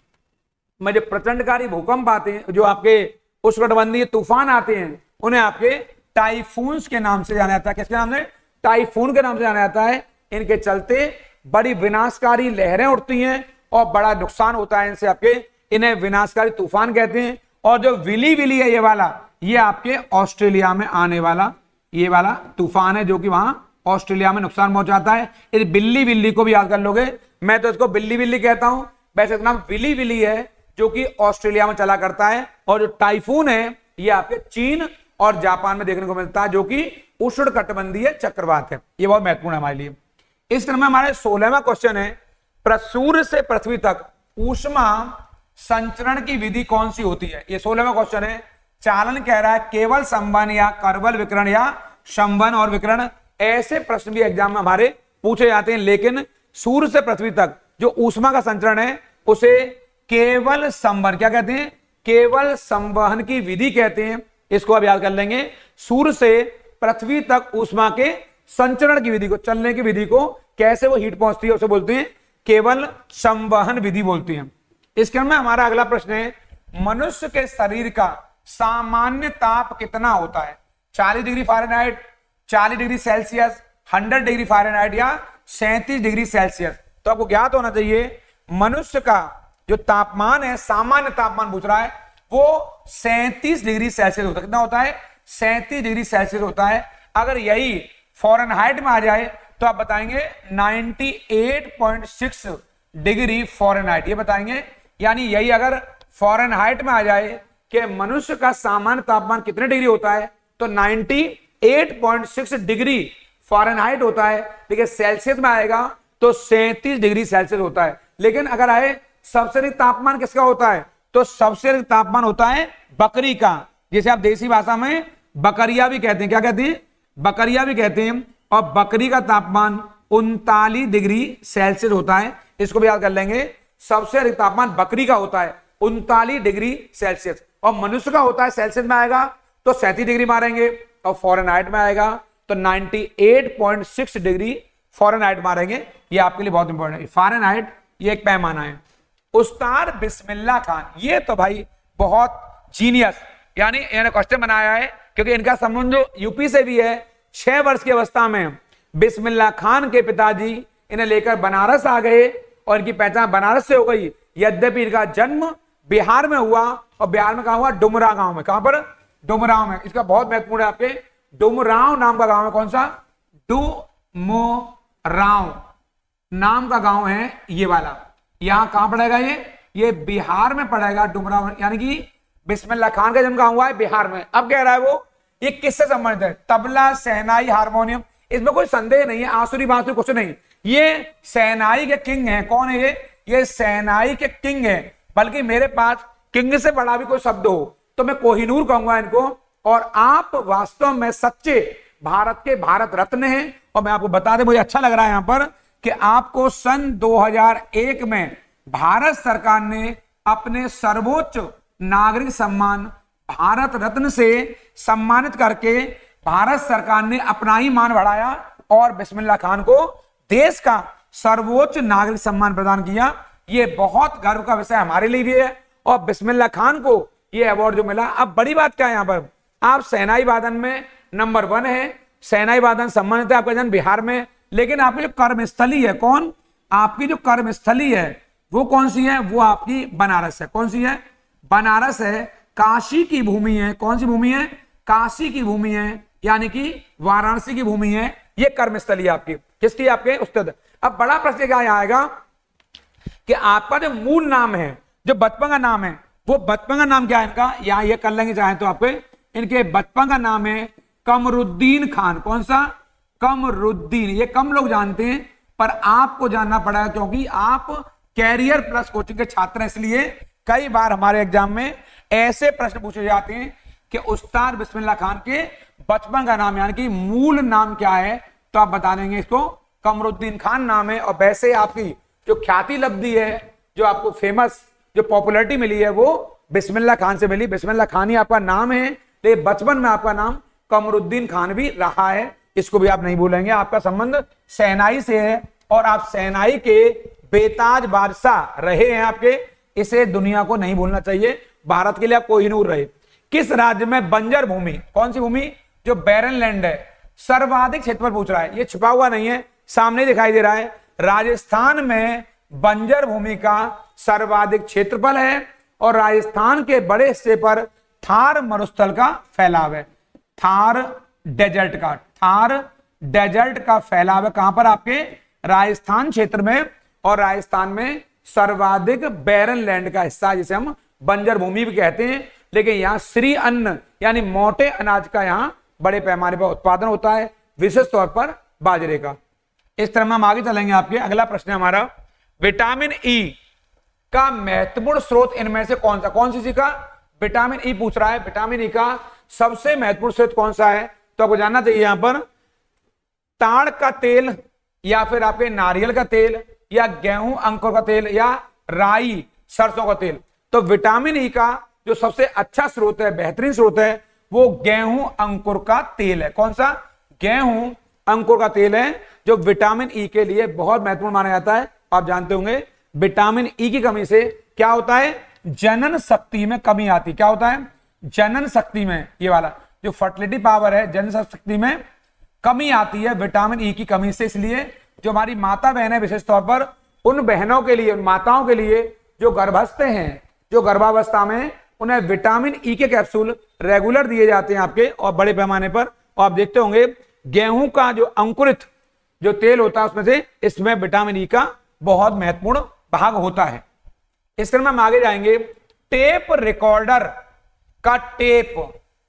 में जो प्रचंडकारी भूकंप आते हैं, जो आपके उष्णकटिबंधीय तूफान आते हैं, उन्हें आपके टाइफून्स के नाम से जाना जाता है। किसके नाम से? टाइफून के नाम से जाना जाता है। इनके चलते बड़ी विनाशकारी लहरें उठती हैं और बड़ा नुकसान होता है इनसे आपके, इन्हें विनाशकारी तूफान कहते हैं। और जो विली विली है ये वाला, ये आपके ऑस्ट्रेलिया में आने वाला ये वाला तूफान है, जो कि वहां ऑस्ट्रेलिया में नुकसान पहुंचाता है। इस बिल्ली बिल्ली को भी याद कर लोगे, मैं तो इसको बिल्ली बिल्ली कहता हूं, वैसे इसका नाम विली विली है, जो कि ऑस्ट्रेलिया में चला करता है। और जो टाइफून है ये आपके चीन और जापान में देखने को मिलता है, जो कि उष्णकटिबंधीय चक्रवात है। ये बहुत महत्वपूर्ण है हमारे लिए। इस क्रम में हमारे 16वां क्वेश्चन है, सूर्य से पृथ्वी तक ऊष्मा संचरण की विधि कौन सी होती है? ये 16वां क्वेश्चन है। चालन कह रहा है केवल संवहन या करवल विकिरण या संवहन और विकिरण। ऐसे प्रश्न भी एग्जाम में हमारे पूछे जाते हैं, लेकिन सूर्य से पृथ्वी तक जो ऊष्मा का संचरण है उसे केवल संवहन, क्या कहते हैं? केवल संवहन की विधि कहते हैं। इसको आप याद कर लेंगे। सूर्य से पृथ्वी तक ऊष्मा के संचरण की विधि को, चलने की विधि को, कैसे वो हीट पहुंचती है उसे बोलते हैं केवल संवहन विधि बोलते हैं। इस क्रम में हमारा अगला प्रश्न है, मनुष्य के शरीर का सामान्य ताप कितना होता है? 40 degree Fahrenheit, 40 degree Celsius, 100 degree Fahrenheit या 37 डिग्री सेल्सियस? तो आपको ज्ञात होना चाहिए मनुष्य का जो तापमान है, सामान्य तापमान पूछ रहा है, वो 37 डिग्री सेल्सियस होता है। कितना होता है? 37 डिग्री सेल्सियस होता है। अगर यही फ़ारेनहाइट में आ जाए तो आप बताएंगे 98.6 डिग्री फ़ारेनहाइट, ये बताएंगे। यानी यही अगर फ़ारेनहाइट में आ जाए कि मनुष्य का सामान्य तापमान कितने डिग्री होता है, तो 98.6 डिग्री फ़ारेनहाइट होता है। लेकिन सेल्सियस में आएगा तो 37 डिग्री सेल्सियस होता है। लेकिन अगर आए सबसे अधिक तापमान किसका होता है, तो सबसे अधिक तापमान होता है बकरी का, जिसे आप देसी भाषा में बकरिया भी कहते हैं। क्या कहते हैं? बकरिया भी कहते हैं। और बकरी का तापमान 39 डिग्री सेल्सियस होता है। इसको भी याद कर लेंगे। सबसे अधिक तापमान बकरी का होता है 39 डिग्री सेल्सियस, और मनुष्य का होता है, सेल्सियस में आएगा तो 37 डिग्री मारेंगे, और फ़ारेनहाइट में आएगा तो 98.6 डिग्री फ़ारेनहाइट मारेंगे। ये आपके लिए बहुत इंपॉर्टेंट है। फ़ारेनहाइट ये एक पैमाना है। उस्ताद बिस्मिल्लाह खान, ये तो भाई बहुत जीनियस, यानी इन्होंने क्वेश्चन बनाया है क्योंकि इनका संबंध जो यूपी से भी है। 6 वर्ष की अवस्था में बिस्मिल्लाह खान के पिताजी इन्हें लेकर बनारस आ गए और इनकी पहचान बनारस से हो गई। यद्यपि इनका जन्म बिहार में हुआ, और बिहार में कहा हुआ? डुमरा गांव में। कहां पर? डुमराव में। इसका बहुत महत्वपूर्ण है, आपके डुमराव नाम का गांव है। कौन सा? डुमराव नाम का गांव है ये वाला। यहां कहां पड़ेगा? ये बिहार में पड़ेगा डुमराव, यानी कि बिस्मिल्लाह खान का जन्म कहां हुआ है? बिहार में। अब कह रहा है वो ये किससे संबंधित है? तबला, शहनाई, हारमोनियम, इसमें कोई संदेह नहीं है। आंसुरी बांसुरी कुछ नहीं। ये शहनाई के किंग हैं। कौन है ये शहनाई के किंग है। बल्कि मेरे पास किंग से बड़ा भी कोई शब्द हो तो मैं कोहिनूर कहूंगा इनको। और आप वास्तव में सच्चे भारत के भारत रत्न हैं। और मैं आपको बता दें, मुझे अच्छा लग रहा है यहां पर कि आपको सन 2001 में भारत सरकार ने अपने सर्वोच्च नागरिक सम्मान भारत रत्न से सम्मानित करके भारत सरकार ने अपना ही मान बढ़ाया और बिस्मिल्लाह खान को देश का सर्वोच्च नागरिक सम्मान प्रदान किया। ये बहुत गर्व का विषय हमारे लिए भी है। और बिस्मिल्लाह खान को ये अवार्ड जो मिला, अब बड़ी बात क्या है यहाँ पर, आप शहनाई वादन में नंबर 1 है। शहनाई वादन सम्मानित है, आपका जन्म बिहार में। लेकिन आपकी जो कर्मस्थली है, कौन? आपकी जो कर्मस्थली है वो कौन सी है? वो आपकी बनारस है। कौन सी है? बनारस है। काशी की भूमि है। कौन सी भूमि है? काशी की भूमि है, यानी कि वाराणसी की भूमि है। ये कर्मस्थली आपकी, किसकी? आपके उस्ताद। अब बड़ा प्रश्न क्या आएगा कि आपका जो मूल नाम है, जो बचपन का नाम है, वो बचपन का नाम क्या है इनका? यहां ये कर लेंगे चाहे तो आपके। इनके बचपन का नाम है कमरुद्दीन खान। कौन सा? कमरुद्दीन। ये कम लोग जानते हैं, पर आपको जानना पड़ेगा क्योंकि आप कैरियर प्लस कोचिंग के छात्र हैं। इसलिए कई बार हमारे एग्जाम में ऐसे प्रश्न पूछे जाते हैं कि उस्ताद बिस्मिल्लाह खान के बचपन का नाम यानी कि मूल नाम क्या है, तो आप बता देंगे इसको कमरुद्दीन खान नाम है। और वैसे आपकी जो ख्याति लब्धि है, जो आपको फेमस, जो पॉपुलैरिटी मिली है, वो बिस्मिल्लाह खान से मिली। बिस्मिल्लाह खान ही आपका नाम है, लेकिन बचपन में आपका नाम कमरुद्दीन खान भी रहा है। इसको भी आप नहीं भूलेंगे। आपका संबंध शहनाई से है और आप शहनाई के बेताज बादशाह रहे हैं आपके। इसे दुनिया को नहीं भूलना चाहिए। भारत के लिए आप कोहिनूर रहे। किस राज्य में बंजर भूमि, कौन सी भूमि, जो बैरन लैंड है, सर्वाधिक क्षेत्रफल पूछ रहा है, ये छुपा हुआ नहीं है, सामने दिखाई दे रहा है। राजस्थान में बंजर भूमि का सर्वाधिक क्षेत्रफल है और राजस्थान के बड़े हिस्से पर थार मरुस्थल का फैलाव है। थार डेजर्ट का फैलाव है कहां पर, आपके राजस्थान क्षेत्र में। और राजस्थान में सर्वाधिक बैरन लैंड का हिस्सा जिसे हम बंजर भूमि भी कहते हैं। लेकिन यहां श्री अन्न यानी मोटे अनाज का यहां बड़े पैमाने पर उत्पादन होता है, विशेष तौर पर बाजरे का। इस तरह में हम आगे चलेंगे। आपके अगला प्रश्न है हमारा, विटामिन ई का महत्वपूर्ण स्रोत इनमें से कौन सा, कौन सी का विटामिन ई पूछ रहा है। विटामिन ई का सबसे महत्वपूर्ण स्रोत कौन सा है, तो आपको जानना चाहिए यहां पर ताड़ का तेल या फिर आपके नारियल का तेल या गेहूं अंकुर का तेल या राई सरसों का तेल। तो विटामिन ई का जो सबसे अच्छा स्रोत है, बेहतरीन स्रोत है, वो गेहूं अंकुर का तेल है। कौन सा, गेहूं अंकुर का तेल है, जो विटामिन ई के लिए बहुत महत्वपूर्ण माना जाता है। आप जानते होंगे विटामिन ई की कमी से क्या होता है, जनन शक्ति में कमी आती। क्या होता है, जनन शक्ति में, ये वाला जो फर्टिलिटी पावर है, जनन शक्ति में कमी आती है विटामिन ई की कमी से। इसलिए जो हमारी माता बहन है, विशेष तौर पर उन बहनों के लिए, उन माताओं के लिए जो गर्भस्थ हैं, जो गर्भावस्था में, उन्हें विटामिन ई के कैप्सूल रेगुलर दिए जाते हैं आपके, और बड़े पैमाने पर। और आप देखते होंगे गेहूं का जो अंकुरित जो तेल होता है उसमें से इसमें विटामिन ई का बहुत महत्वपूर्ण भाग होता है। इस क्रम में हम आगे जाएंगे। टेप रिकॉर्डर का टेप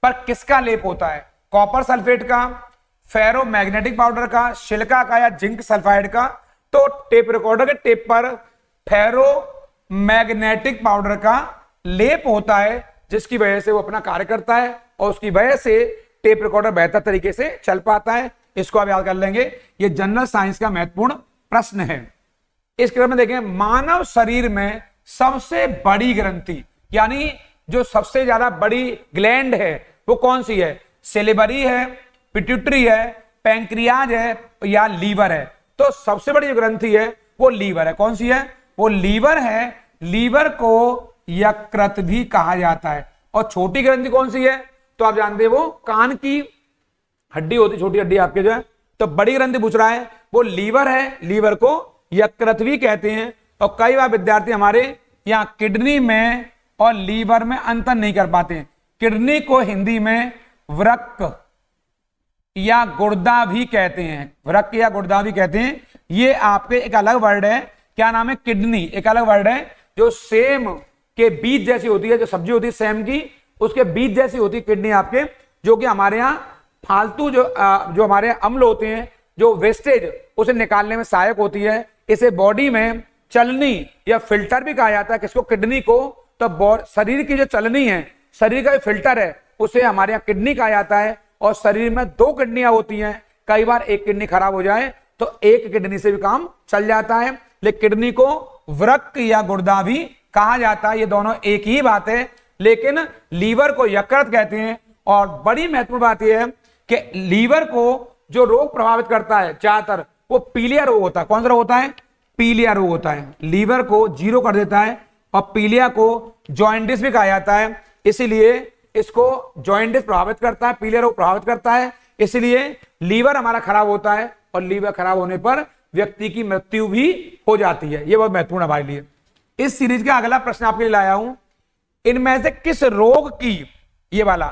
पर किसका लेप होता है, कॉपर सल्फेट का, फेरो मैग्नेटिक पाउडर का, सिलिका का या जिंक सल्फाइड का। तो टेप रिकॉर्डर के टेप पर फेरो मैग्नेटिक पाउडर का लेप होता है, जिसकी वजह से वो अपना कार्य करता है और उसकी वजह से टेप रिकॉर्डर बेहतर तरीके से चल पाता है। इसको आप याद कर लेंगे, ये जनरल साइंस का महत्वपूर्ण प्रश्न है। इस क्रम में देखें, मानव शरीर में सबसे बड़ी ग्रंथि यानी जो सबसे ज्यादा बड़ी ग्लैंड है वो कौन सी है, सेलिबरी है, पिट्यूटरी है, पैंक्रियाज है या लीवर है। तो सबसे बड़ी जो ग्रंथि है वो लीवर है। कौन सी है, वो लीवर है। लीवर को यकृत भी कहा जाता है। और छोटी ग्रंथि कौन सी है, तो आप जानते हैं वो कान की हड्डी होती, छोटी हड्डी आपके जो है। तो बड़ी ग्रंथि पूछ रहा है, वो लीवर है। लीवर को यकृत भी कहते हैं। और कई बार विद्यार्थी हमारे यहाँ किडनी में और लीवर में अंतर नहीं कर पाते। किडनी को हिंदी में वृक्क या गुर्दा भी कहते हैं, वृक्क या गुर्दा भी कहते हैं। ये आपके एक अलग वर्ड है। क्या नाम है, किडनी एक अलग वर्ड है। जो सेम के बीज जैसी होती है, जो सब्जी होती है सेम की, उसके बीज जैसी होती है किडनी आपके, जो कि हमारे यहाँ फालतू जो हमारे अम्ल होते हैं, जो वेस्टेज, उसे निकालने में सहायक होती है। इसे बॉडी में चलनी या फिल्टर भी कहा जाता है। किसको, किडनी को। तो शरीर की जो चलनी है, शरीर का जो फिल्टर है, उसे हमारे यहाँ किडनी कहा जाता है। और शरीर में 2 किडनियां होती हैं। कई बार एक किडनी खराब हो जाए तो एक किडनी से भी काम चल जाता है। लेकिन किडनी को वृक्क या गुर्दा भी कहा जाता है। ये दोनों एक ही बात है। लेकिन लीवर को यकृत कहते हैं। और बड़ी महत्वपूर्ण बात यह है कि लीवर को जो रोग प्रभावित करता है ज्यादातर, वो पीलिया रोग होता है। कौन सा रोग होता है, पीलिया रोग होता है। लीवर को 0 कर देता है। और पीलिया को जॉइंटिस भी कहा जाता है। इसीलिए इसको जॉइंटिस प्रभावित करता है, पीलिया रोग प्रभावित करता है। इसलिए लीवर हमारा खराब होता है और लीवर खराब होने पर व्यक्ति की मृत्यु भी हो जाती है। यह बहुत महत्वपूर्ण है हमारे लिए। इस सीरीज का अगला प्रश्न आपके लिए लाया हूं, इनमें से किस रोग की, ये वाला,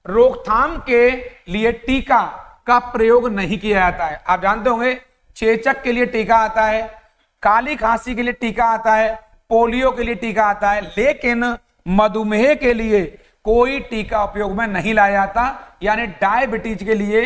रोकथाम के लिए टीका का प्रयोग नहीं किया जाता है। आप जानते होंगे चेचक के लिए टीका आता है, काली खांसी के लिए टीका आता है, पोलियो के लिए टीका आता है, लेकिन मधुमेह के लिए कोई टीका उपयोग में नहीं लाया जाता। यानी डायबिटीज के लिए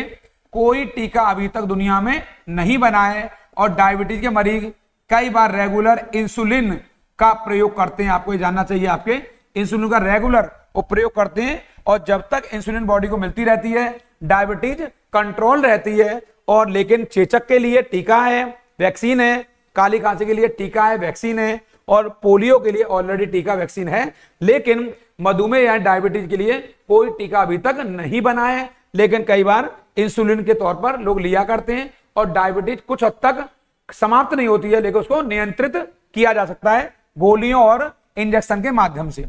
कोई टीका अभी तक दुनिया में नहीं बना है। और डायबिटीज के मरीज कई बार रेगुलर इंसुलिन का प्रयोग करते हैं। आपको ये जानना चाहिए, आपके इंसुलिन का रेगुलर वो प्रयोग करते हैं। और जब तक इंसुलिन बॉडी को मिलती रहती है, डायबिटीज कंट्रोल रहती है। और लेकिन चेचक के लिए टीका है, वैक्सीन है, काली खांसी के लिए टीका है, वैक्सीन है, और पोलियो के लिए ऑलरेडी टीका वैक्सीन है। लेकिन मधुमेह या डायबिटीज के लिए कोई टीका अभी तक नहीं बना है। लेकिन कई बार इंसुलिन के तौर पर लोग लिया करते हैं और डायबिटीज कुछ हद तक समाप्त नहीं होती है, लेकिन उसको नियंत्रित किया जा सकता है गोलियों और इंजेक्शन के माध्यम से।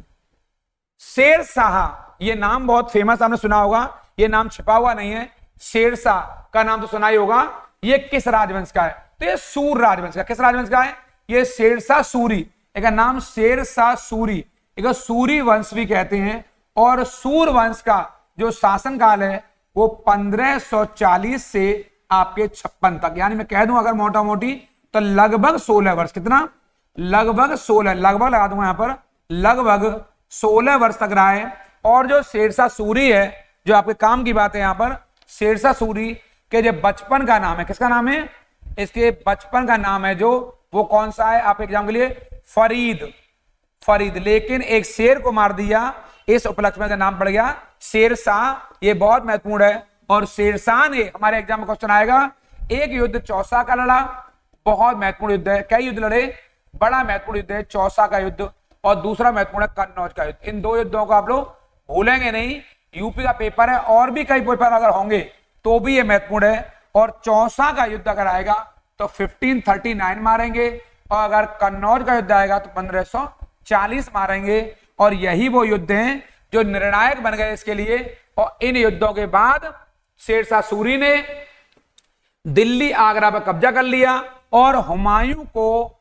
शेर शाह, ये नाम बहुत फेमस आपने सुना होगा, ये नाम छिपा हुआ नहीं है। शेर शाह का नाम तो सुना ही होगा। ये किस राजवंश का है? तो ये सूर राजवंश का। किस राजवंश का है? ये शेरशाह सूरी। एक नाम शेरशाह सूरी, एक सूरी वंश भी कहते हैं। और सूर वंश का जो शासन काल है वो 1540 से आपके 56 तक, यानी मैं कह दूं अगर मोटा मोटी तो लगभग 16 वर्ष। कितना? लगभग 16, लगभग लगा दूंगा यहां पर, लगभग 16 वर्ष तक रहा है। और जो शेरशाह सूरी है, जो आपके काम की बात है यहां पर, शेरशाह सूरी के जो बचपन का नाम है, किसका नाम है? इसके बचपन का नाम है जो, वो कौन सा है? आप एग्जाम के लिए फरीद, फरीद। लेकिन एक शेर को मार दिया, इस उपलक्ष्य में नाम पड़ गया शेरशाह। ये बहुत महत्वपूर्ण है। और शेरशाह ने, हमारे एग्जाम में क्वेश्चन आएगा, एक युद्ध चौसा का लड़ा, बहुत महत्वपूर्ण युद्ध है। कई युद्ध लड़े, बड़ा महत्वपूर्ण युद्ध है चौसा का युद्ध। और दूसरा महत्वपूर्ण है कन्नौज का युद्ध। इन दो युद्धों को आप लोग भूलेंगे नहीं। यूपी का पेपर है, और भी कई पेपर अगर होंगे तो भी ये महत्वपूर्ण है। और चौसा का युद्ध अगर आएगा तो 1539 मारेंगे, और अगर कन्नौज का युद्ध आएगा तो 1540 मारेंगे। और यही वो युद्ध हैं जो निर्णायक बन गए इसके लिए। और इन युद्धों के बाद शेरशाह सूरी ने दिल्ली आगरा पर कब्जा कर लिया, और हुमायूं को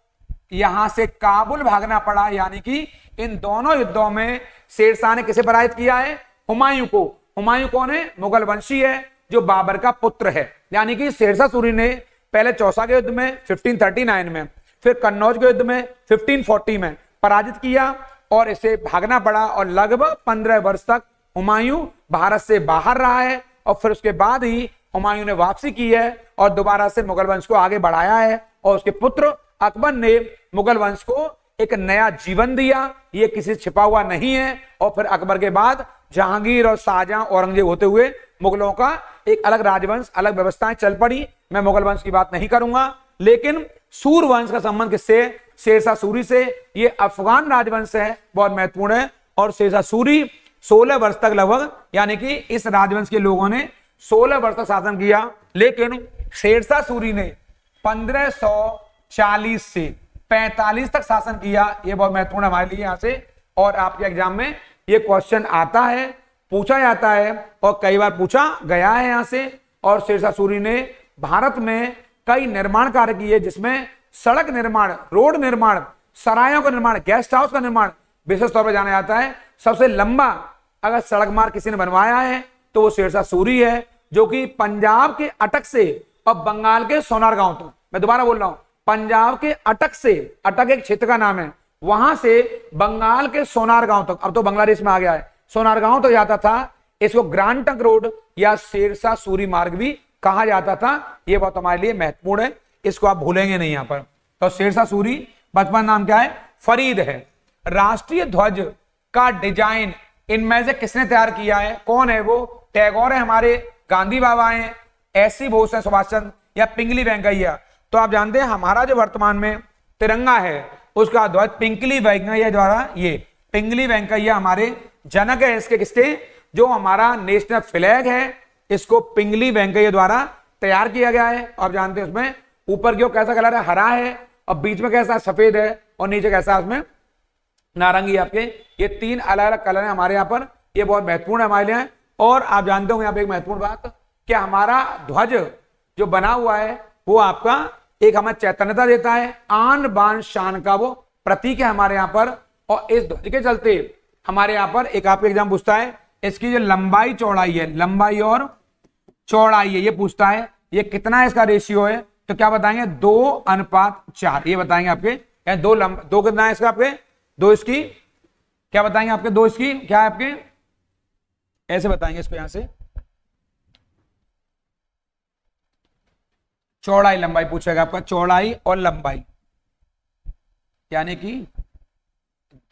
यहां से काबुल भागना पड़ा। यानी कि इन दोनों युद्धों में शेरशाह ने किसे पराजित किया है? हुमायूं को। हुमायूं कौन है? मुगल वंशी है, जो बाबर का पुत्र है। यानी कि शेरशाह सूरी ने पहले चौसा के युद्ध में 1539 में, फिर कन्नौज के युद्ध में 1540 में पराजित किया, और इसे भागना पड़ा। और लगभग 15 वर्ष तक हुमायूं भारत से बाहर रहा है। और फिर उसके बाद ही हुमायूं ने वापसी की है और दोबारा से मुगल वंश को आगे बढ़ाया है। और उसके पुत्र अकबर ने मुगल वंश को एक नया जीवन दिया। ये किसी से छिपा हुआ नहीं है। और फिर अकबर के बाद जहांगीर और शाहजहां, औरंगजेब होते हुए मुगलों का एक अलग राजवंश, अलग व्यवस्थाएं चल पड़ी। मैं मुगल वंश की बात नहीं करूंगा। लेकिन सूर वंश का संबंध किससे? शेरशाह सूरी से। ये अफगान राजवंश है, बहुत महत्वपूर्ण है। और शेरशाह सूरी 16 वर्ष तक लगभग, यानी कि इस राजवंश के लोगों ने 16 वर्ष तक शासन किया। लेकिन शेरशाह सूरी ने 1540 से 45 तक शासन किया। यह बहुत महत्वपूर्ण हमारे लिए यहां से। और आपके एग्जाम में ये क्वेश्चन आता है, पूछा जाता है, और कई बार पूछा गया है यहां से। और शेरशाह सूरी ने भारत में कई निर्माण कार्य किए, जिसमें सड़क निर्माण, रोड निर्माण, सरायों का निर्माण, गेस्ट हाउस का निर्माण विशेष तौर पर जाना जाता है। सबसे लंबा अगर सड़क मार्ग किसी ने बनवाया है तो वो शेरशाह सूरी है, जो कि पंजाब के अटक से और बंगाल के सोनारगांव तक, मैं दोबारा बोल रहा हूं, पंजाब के अटक से, अटक एक क्षेत्र का नाम है, वहां से बंगाल के सोनारगांव तक, अब तो बांग्लादेश में आ गया है, सोनारगांव तक जाता था। इसको ग्रांड ट्रंक रोड या शेरशाह सूरी मार्ग भी कहा जाता था। यह बहुत हमारे लिए महत्वपूर्ण है, इसको आप भूलेंगे नहीं यहां पर। तो शेरशाह सूरी बचपन नाम क्या है? फरीद है। राष्ट्रीय ध्वज का डिजाइन इनमें से किसने तैयार किया है? कौन है वो? टैगोर है, हमारे गांधी बाबा हैं, एस.सी. बोस है, सुभाष चंद्र, या पिंगली वेंकैया। तो आप जानते हैं हमारा जो वर्तमान में तिरंगा है उसका ध्वज पिंगली वेंकैया द्वारा, ये पिंगली वेंकैया हमारे जनक है इसके, किसके? जो हमारा नेशनल फ्लैग है, इसको पिंगली वेंकैया द्वारा तैयार किया गया है। आप जानते हैं उसमें ऊपर की ओर कैसा कलर है? हरा है, और बीच में कैसा? सफेद है, और नीचे कैसा? उसमें नारंगी। आपके ये तीन अलग अलग कलर हैं हमारे यहाँ पर। ये बहुत महत्वपूर्ण है हमारे लिए। और आप जानते होंगे यहाँ पे एक महत्वपूर्ण बात, कि हमारा ध्वज जो बना हुआ है वो आपका एक हमें चैतन्यता देता है, आन बान शान का वो प्रतीक है हमारे यहाँ पर। और इस ध्वज के चलते हमारे यहाँ पर एक आपके एग्जाम पूछता है, इसकी जो लंबाई चौड़ाई है, लंबाई और चौड़ाई है, ये पूछता है ये कितना इसका रेशियो है। तो क्या बताएंगे? 2:4, ये बताएंगे आपके। दो कितना है इसका? आपके 2 इसकी, क्या बताएंगे आपके? 2 इसकी क्या है आपके? ऐसे बताएंगे इसको, यहां से चौड़ाई लंबाई पूछेगा आपका, चौड़ाई और लंबाई, यानी कि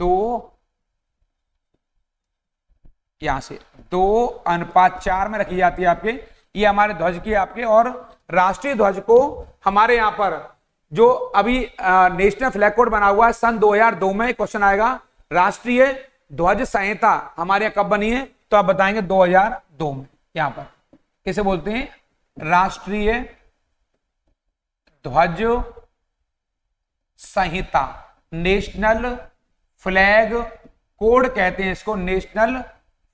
2, यहां से 2:4 में रखी जाती है आपके। ये हमारे ध्वज की आपके। और राष्ट्रीय ध्वज को हमारे यहां पर जो अभी नेशनल फ्लैग कोड बना हुआ है, सन 2002 में क्वेश्चन आएगा, राष्ट्रीय ध्वज संहिता हमारे यहां कब बनी है? तो आप बताएंगे 2002 में। यहां पर किसे बोलते हैं? राष्ट्रीय ध्वज संहिता, नेशनल फ्लैग कोड कहते हैं इसको, नेशनल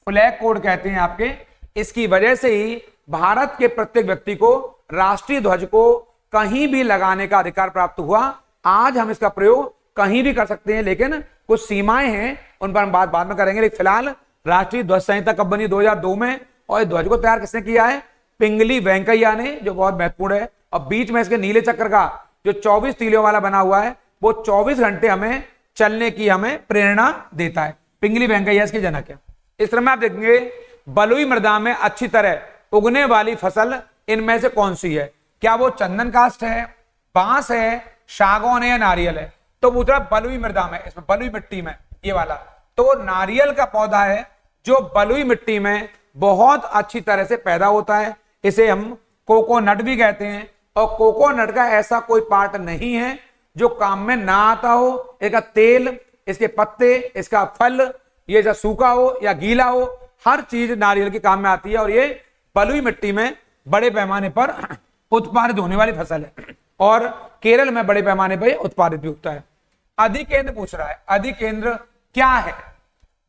फ्लैग कोड कहते हैं आपके। इसकी वजह से ही भारत के प्रत्येक व्यक्ति को राष्ट्रीय ध्वज को कहीं भी लगाने का अधिकार प्राप्त हुआ। आज हम इसका प्रयोग कहीं भी कर सकते हैं, लेकिन कुछ सीमाएं हैं, उन पर हम बात बाद में करेंगे। लेकिन फिलहाल राष्ट्रीय ध्वज संहिता कब बनी? 2002 में। और ध्वज को तैयार किसने किया है? पिंगली वेंकैया ने, जो बहुत महत्वपूर्ण है। और बीच में इसके नीले चक्र का जो 24 तीलियों वाला बना हुआ है, वो 24 घंटे हमें चलने की हमें प्रेरणा देता है। पिंगली वेंकैया इसके जनक है। इस तरह में आप देखेंगे बलुई मृदा में अच्छी तरह उगने वाली फसल इनमें से कौन सी है? क्या वो चंदन काष्ठ है, बांस है, सागौन है या नारियल है? तो पूछा बलुई मृदा में, इसमें बलुई मिट्टी में ये वाला, तो नारियल का पौधा है जो बलुई मिट्टी में बहुत अच्छी तरह से पैदा होता है। इसे हम कोकोनट भी कहते हैं। और कोकोनट का ऐसा कोई पार्ट नहीं है जो काम में ना आता हो। इसका तेल, इसके पत्ते, इसका फल, ये जो सूखा हो या गीला हो, हर चीज नारियल के काम में आती है। और ये बलुई मिट्टी में बड़े पैमाने पर उत्पादित होने वाली फसल है और केरल में बड़े पैमाने पर उत्पादित भी होता है। अधिकेंद्र पूछ रहा है, अधिकेंद्र क्या है?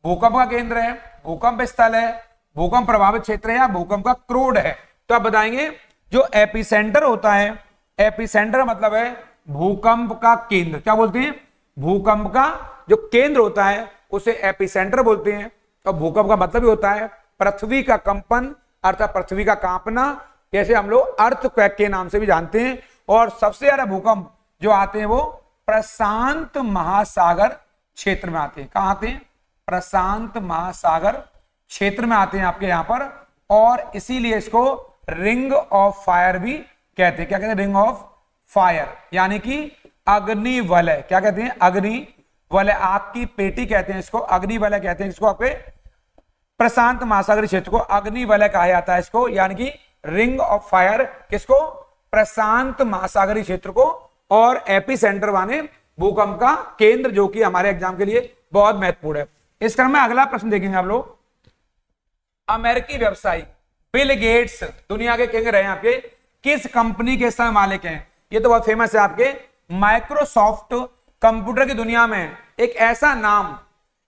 भूकंप का केंद्र है, भूकंप स्थल है, भूकंप प्रभावित क्षेत्र है या भूकंप का क्रोड है? तो आप बताएंगे जो एपिसेंटर होता है, एपिसेंटर मतलब है भूकंप का केंद्र। क्या बोलते हैं? भूकंप का जो केंद्र होता है उसे एपिसेंटर बोलते हैं। और भूकंप का मतलब ही होता है पृथ्वी का कंपन, अर्थात पृथ्वी का कांपना, जैसे हम लोग अर्थक्वेक के नाम से भी जानते हैं। और सबसे ज्यादा भूकंप जो आते हैं वो प्रशांत महासागर क्षेत्र में आते हैं। कहां आते हैं? प्रशांत महासागर क्षेत्र में आते हैं आपके यहां पर। और इसीलिए इसको रिंग ऑफ फायर भी कहते हैं। क्या कहते हैं? रिंग ऑफ फायर, यानी कि अग्नि वलय। क्या कहते हैं? अग्नि वलय, आग की पेटी कहते हैं इसको, अग्नि वलय कहते हैं इसको। आपके प्रशांत महासागरीय क्षेत्र को अग्नि वलय कहा जाता है इसको, यानी कि रिंग ऑफ फायर किसको? प्रशांत महासागरीय क्षेत्र को। और एपिसेंटर माने भूकंप का केंद्र, जो कि हमारे एग्जाम के लिए बहुत महत्वपूर्ण है। इस क्रम में अगला प्रश्न देखेंगे आप लोग। अमेरिकी व्यवसायी बिल गेट्स दुनिया के किंग रहे आपके, किस कंपनी के सह मालिक हैं? ये तो बहुत फेमस है आपके, माइक्रोसॉफ्ट। कंप्यूटर की दुनिया में एक ऐसा नाम,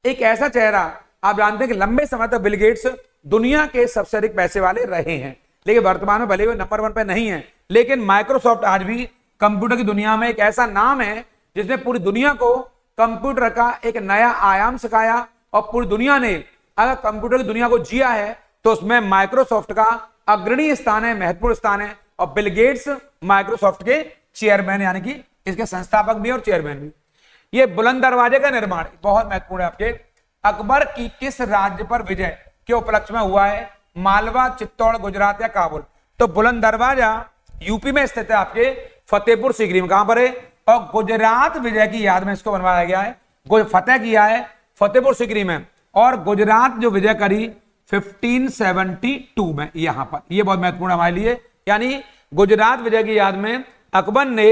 एक ऐसा चेहरा, आप जानते हैं कि लंबे समय तक बिल गेट्स दुनिया के सबसे अधिक पैसे वाले रहे हैं। लेकिन वर्तमान में भले वो नंबर 1 पे नहीं है, लेकिन माइक्रोसॉफ्ट आज भी कंप्यूटर की दुनिया में एक ऐसा नाम है जिसने पूरी दुनिया को कंप्यूटर का एक नया आयाम सिखाया। और पूरी दुनिया ने अगर कंप्यूटर की दुनिया को जिया है तो उसमें माइक्रोसॉफ्ट का अग्रणी स्थान है, महत्वपूर्ण स्थान है। और बिल गेट्स माइक्रोसॉफ्ट के चेयरमैन, यानी कि इसके संस्थापक भी और चेयरमैन भी। ये बुलंद दरवाजे का निर्माण बहुत महत्वपूर्ण है आपके। अकबर की किस राज्य पर विजय के उपलक्ष्य में हुआ है? मालवा, चित्तौड़, गुजरात या काबुल? तो बुलंद दरवाजा यूपी में स्थित है आपके, फतेहपुर सीकरी में। कहां पर है? और गुजरात विजय की याद में इसको बनवाया गया है, फतेह किया है फतेहपुर सीकरी में। और गुजरात जो विजय करी 1572 में यहां पर, यह बहुत महत्वपूर्ण हमारे लिए। यानी गुजरात विजय की याद में अकबर ने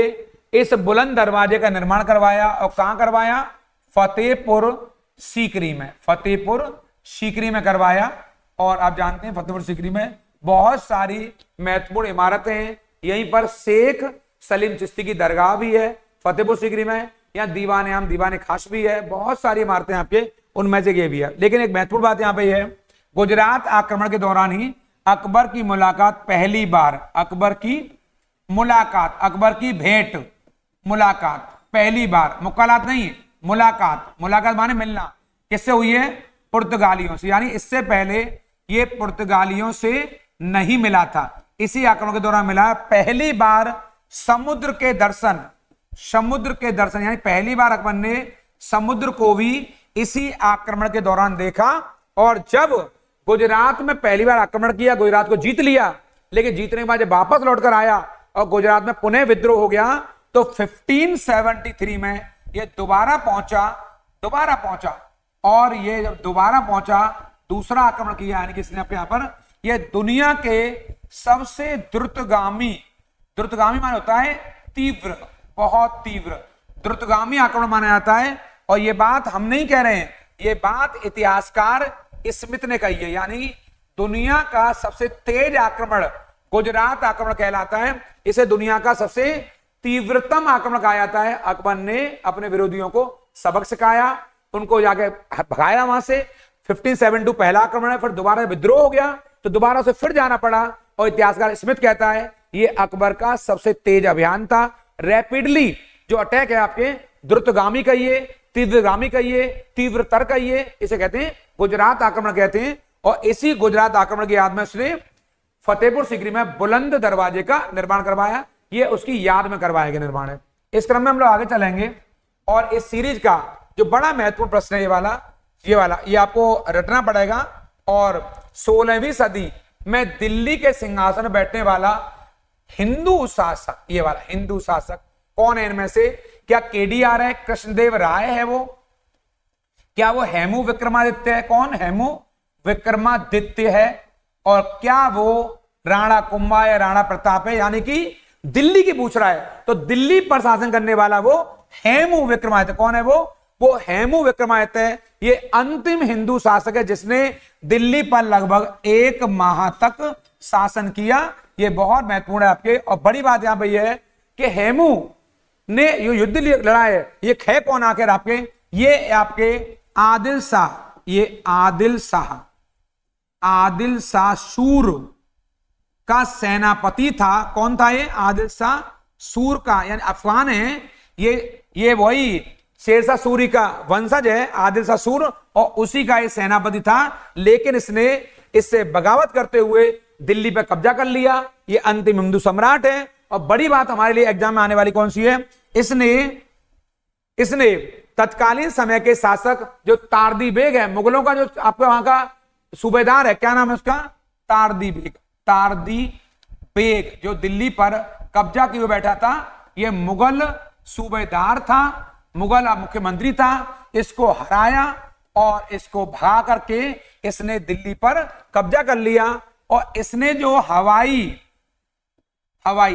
इस बुलंद दरवाजे का निर्माण करवाया। और कहां करवाया? फतेहपुर सीकरी में, फतेहपुर सीकरी में करवाया। और आप जानते हैं फतेहपुर सीकरी में बहुत सारी महत्वपूर्ण इमारतें हैं। यहीं पर शेख सलीम चिश्ती की दरगाह भी है फतेहपुर सीकरी में, या दीवान आम, दीवान खास भी है। बहुत सारी इमारतें आपके, उनमें से ये भी है। लेकिन एक महत्वपूर्ण बात यहाँ पे है, गुजरात आक्रमण के दौरान ही अकबर की मुलाकात पहली बार, अकबर की मुलाकात, अकबर की भेंट, मुलाकात पहली बार, मुकालात नहीं, मुलाकात, मुलाकात माने मिलना, किससे हुई है? पुर्तगालियों से। यानी इससे पहले ये पुर्तगालियों से नहीं मिला था, इसी आक्रमण के दौरान मिला। पहली बार समुद्र के दर्शन, समुद्र के दर्शन, यानी पहली बार अकबर ने समुद्र को भी इसी आक्रमण के दौरान देखा। और जब गुजरात में पहली बार आक्रमण किया, गुजरात को जीत लिया, लेकिन जीतने के बाद जब वापस लौटकर आया और गुजरात में पुनः विद्रोह हो गया, तो 1573 में ये दोबारा पहुंचा। और ये जब दोबारा पहुंचा, दूसरा आक्रमण किया, यानी कि इसने अपने यहां पर, ये दुनिया के सबसे द्रुतगामी माना होता है तीव्र, बहुत तीव्र द्रुतगामी आक्रमण माना जाता है। और ये बात हम नहीं कह रहे हैं, ये बात इतिहासकार स्मिथ ने कही है। यानी दुनिया का सबसे तेज आक्रमण गुजरात आक्रमण कहलाता है। इसे दुनिया का सबसे तीव्रतम आक्रमण कहा जाता है। अकबर ने अपने विरोधियों को सबक सिखाया उनको जाके भगाया वहां से। 1572 पहला आक्रमण है, फिर दोबारा विद्रोह हो गया तो दोबारा से फिर जाना पड़ा। और इतिहासकार स्मिथ कहता है ये अकबर का सबसे तेज अभियान था। रैपिडली जो अटैक है आपके, द्रुतगामी कहिए, तीव्रगामी कहिए, तीव्रतर कहिए, इसे कहते हैं गुजरात आक्रमण कहते हैं। और इसी गुजरात आक्रमण की याद में उसने फतेहपुर सीकरी में बुलंद दरवाजे का निर्माण करवाया। ये उसकी याद में करवाया गया निर्माण है। इस क्रम में हम लोग आगे चलेंगे और इस सीरीज का जो बड़ा महत्वपूर्ण प्रश्न है ये आपको रटना पड़ेगा। और 16वीं सदी में दिल्ली के सिंहासन में बैठने वाला हिंदू शासक, ये वाला हिंदू शासक कौन है इनमें से? क्या केडीआर है, कृष्णदेव राय है वो, क्या वो हेमू विक्रमादित्य है? कौन हेमू विक्रमादित्य है? और क्या वो राणा कुंभा या राणा प्रताप है? यानी कि दिल्ली की पूछ रहा है तो दिल्ली पर शासन करने वाला वो हेमू विक्रमादित्य। कौन है वो हेमू विक्रमादित्य है। ये अंतिम हिंदू शासक है जिसने दिल्ली पर लगभग 1 माह तक शासन किया। ये बहुत महत्वपूर्ण है आपके। और बड़ी बात यहां पर यह है कि हेमू ने ये युद्ध लड़ा है, ये खे कौन आखिर आपके? ये आपके आदिल शाह, ये आदिल शाह सूर का सेनापति था। कौन था ये? आदिल शाह सूर का, यानी अफगान है ये वही शेरशाह सूरी का वंशज है आदिल शाह सूर, और उसी का ये सेनापति था। लेकिन इसने इससे बगावत करते हुए दिल्ली पे कब्जा कर लिया। ये अंतिम हिंदू सम्राट है। और बड़ी बात हमारे लिए एग्जाम में आने वाली कौन सी है? इसने तत्कालीन समय के शासक जो तारदी बेग है, मुगलों का जो आपका वहां का सूबेदार है, क्या नाम है उसका? तारदी बेग जो दिल्ली पर कब्जा किए बैठा था, ये मुगल सूबेदार था, मुगल मुख्यमंत्री था। इसको हराया और इसको भगा करके इसने दिल्ली पर कब्जा कर लिया। और इसने जो हवाई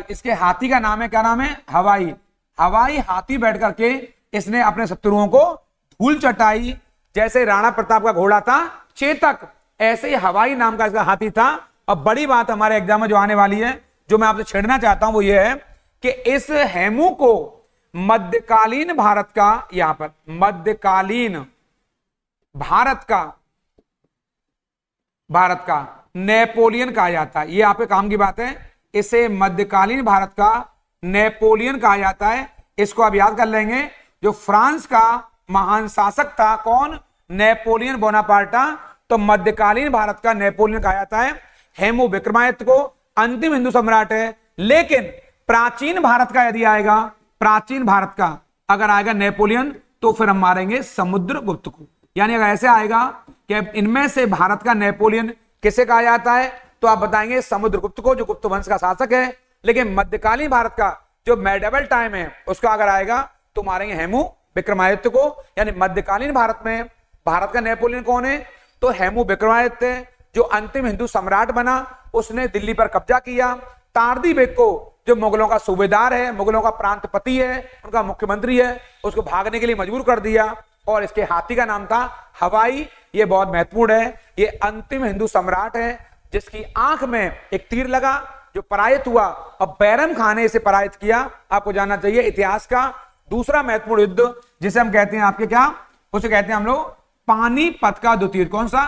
इसके हाथी का नाम है, क्या नाम है? हवाई हाथी बैठ करके इसने अपने शत्रुओं को धूल चटाई। जैसे राणा प्रताप का घोड़ा था चेतक, ऐसे ही हवाई नाम का इसका हाथी था। और बड़ी बात हमारे एग्जाम में जो आने वाली है, जो मैं आपसे छेड़ना चाहता हूं, वो ये है कि इस हेमू को मध्यकालीन भारत का, यहां पर मध्यकालीन भारत का नेपोलियन कहा जाता है। ये आपके काम की बात है। इसे मध्यकालीन भारत का नेपोलियन कहा जाता है। इसको आप याद कर लेंगे। जो फ्रांस का महान शासक था, कौन? नेपोलियन बोनापार्टा। तो मध्यकालीन भारत का नेपोलियन कहा जाता है। हेमू विक्रमादित्य को अंतिम हिंदू सम्राट है। लेकिन प्राचीन भारत का यदि आएगा, प्राचीन भारत का अगर आएगा नेपोलियन, तो फिर हम मारेंगे समुद्रगुप्त को। यानी अगर ऐसे आएगा कि इनमें से भारत का नेपोलियन किसे कहा जाता है, तो आप बताएंगे समुद्रगुप्त को, जो गुप्त वंश का शासक है। लेकिन मध्यकालीन भारत का जो मेडिवल टाइम है उसका अगर आएगा तो मारेंगे हेमू विक्रमादित्य को। यानी मध्यकालीन भारत में भारत का नेपोलियन कौन है? तो हेमू विक्रमादित्य, जो अंतिम हिंदू सम्राट बना, उसने दिल्ली पर कब्जा किया। तारदी बेग को, जो मुगलों का सूबेदार है, मुगलों का प्रांतपति है, उनका मुख्यमंत्री है, उसको भागने के लिए मजबूर कर दिया। और इसके हाथी का नाम था हवाई। ये बहुत महत्वपूर्ण है। ये अंतिम हिंदू सम्राट है जिसकी आंख में एक तीर लगा, जो पराजित हुआ, और बैरम खान ने इसे पराजित किया। आपको जानना चाहिए इतिहास का दूसरा महत्वपूर्ण युद्ध, जिसे हम कहते हैं आपके क्या? उसे कहते हैं हम लोग पानीपत का द्वितीय। कौन सा?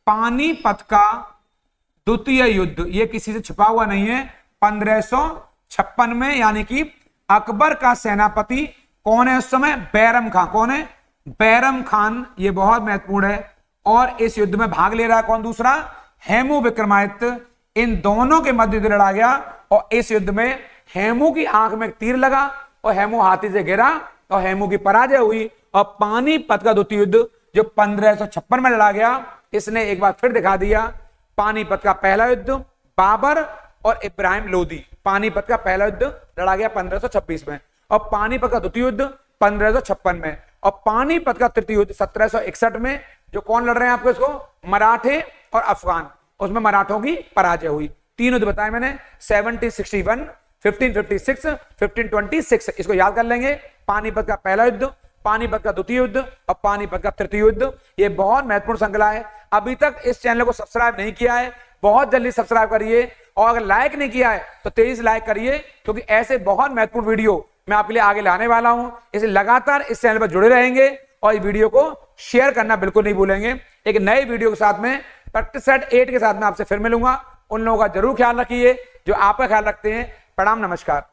पानीपत का द्वितीय युद्ध। ये किसी से छिपा हुआ नहीं है। 1556 में, यानी कि अकबर का सेनापति कौन है उस समय? बैरम खान। कौन है? बैरम खान। ये बहुत महत्वपूर्ण है। और इस युद्ध में भाग ले रहा है कौन? दूसरा हेमू विक्रमादित्य। इन दोनों के मध्य युद्ध लड़ा गया। और इस युद्ध में हेमू की आंख में तीर लगा और हेमू हाथी से गिरा और हेमू की पराजय हुई। और पानीपत का द्वितीय युद्ध जो 1556 में लड़ा गया, इसने एक बार फिर दिखा दिया। पानीपत का पहला युद्ध बाबर और इब्राहिम लोदी। पानीपत का पहला युद्ध लड़ा गया 1526 में, और पानीपत का द्वितीय युद्ध 1556 में, और पानीपत का तृतीय युद्ध 1761 में। जो कौन लड़ रहे हैं आपको? इसको मराठे और अफगान। उसमें मराठों की पराजय हुई। तीन युद्ध बताए मैंने, 1761, 1556, 1526। इसको याद कर लेंगे। पानीपत का पहला युद्ध, पानीपत का द्वितीय युद्ध और पानीपत का तृतीय युद्ध। ये बहुत महत्वपूर्ण श्रृंखला है। अभी तक इस चैनल को सब्सक्राइब नहीं किया है, बहुत जल्दी सब्सक्राइब करिए। और अगर लाइक नहीं किया है तो तेजी से लाइक करिए, क्योंकि ऐसे बहुत महत्वपूर्ण वीडियो मैं आपके लिए आगे लाने वाला हूं। इसलिए लगातार इस चैनल पर जुड़े रहेंगे और इस वीडियो को शेयर करना बिल्कुल नहीं भूलेंगे। एक नए वीडियो के साथ में प्रैक्टिस सेट 8 के साथ में आपसे फिर मिलूंगा। उन लोगों का जरूर ख्याल रखिए जो आपका ख्याल रखते हैं। प्रणाम, नमस्कार।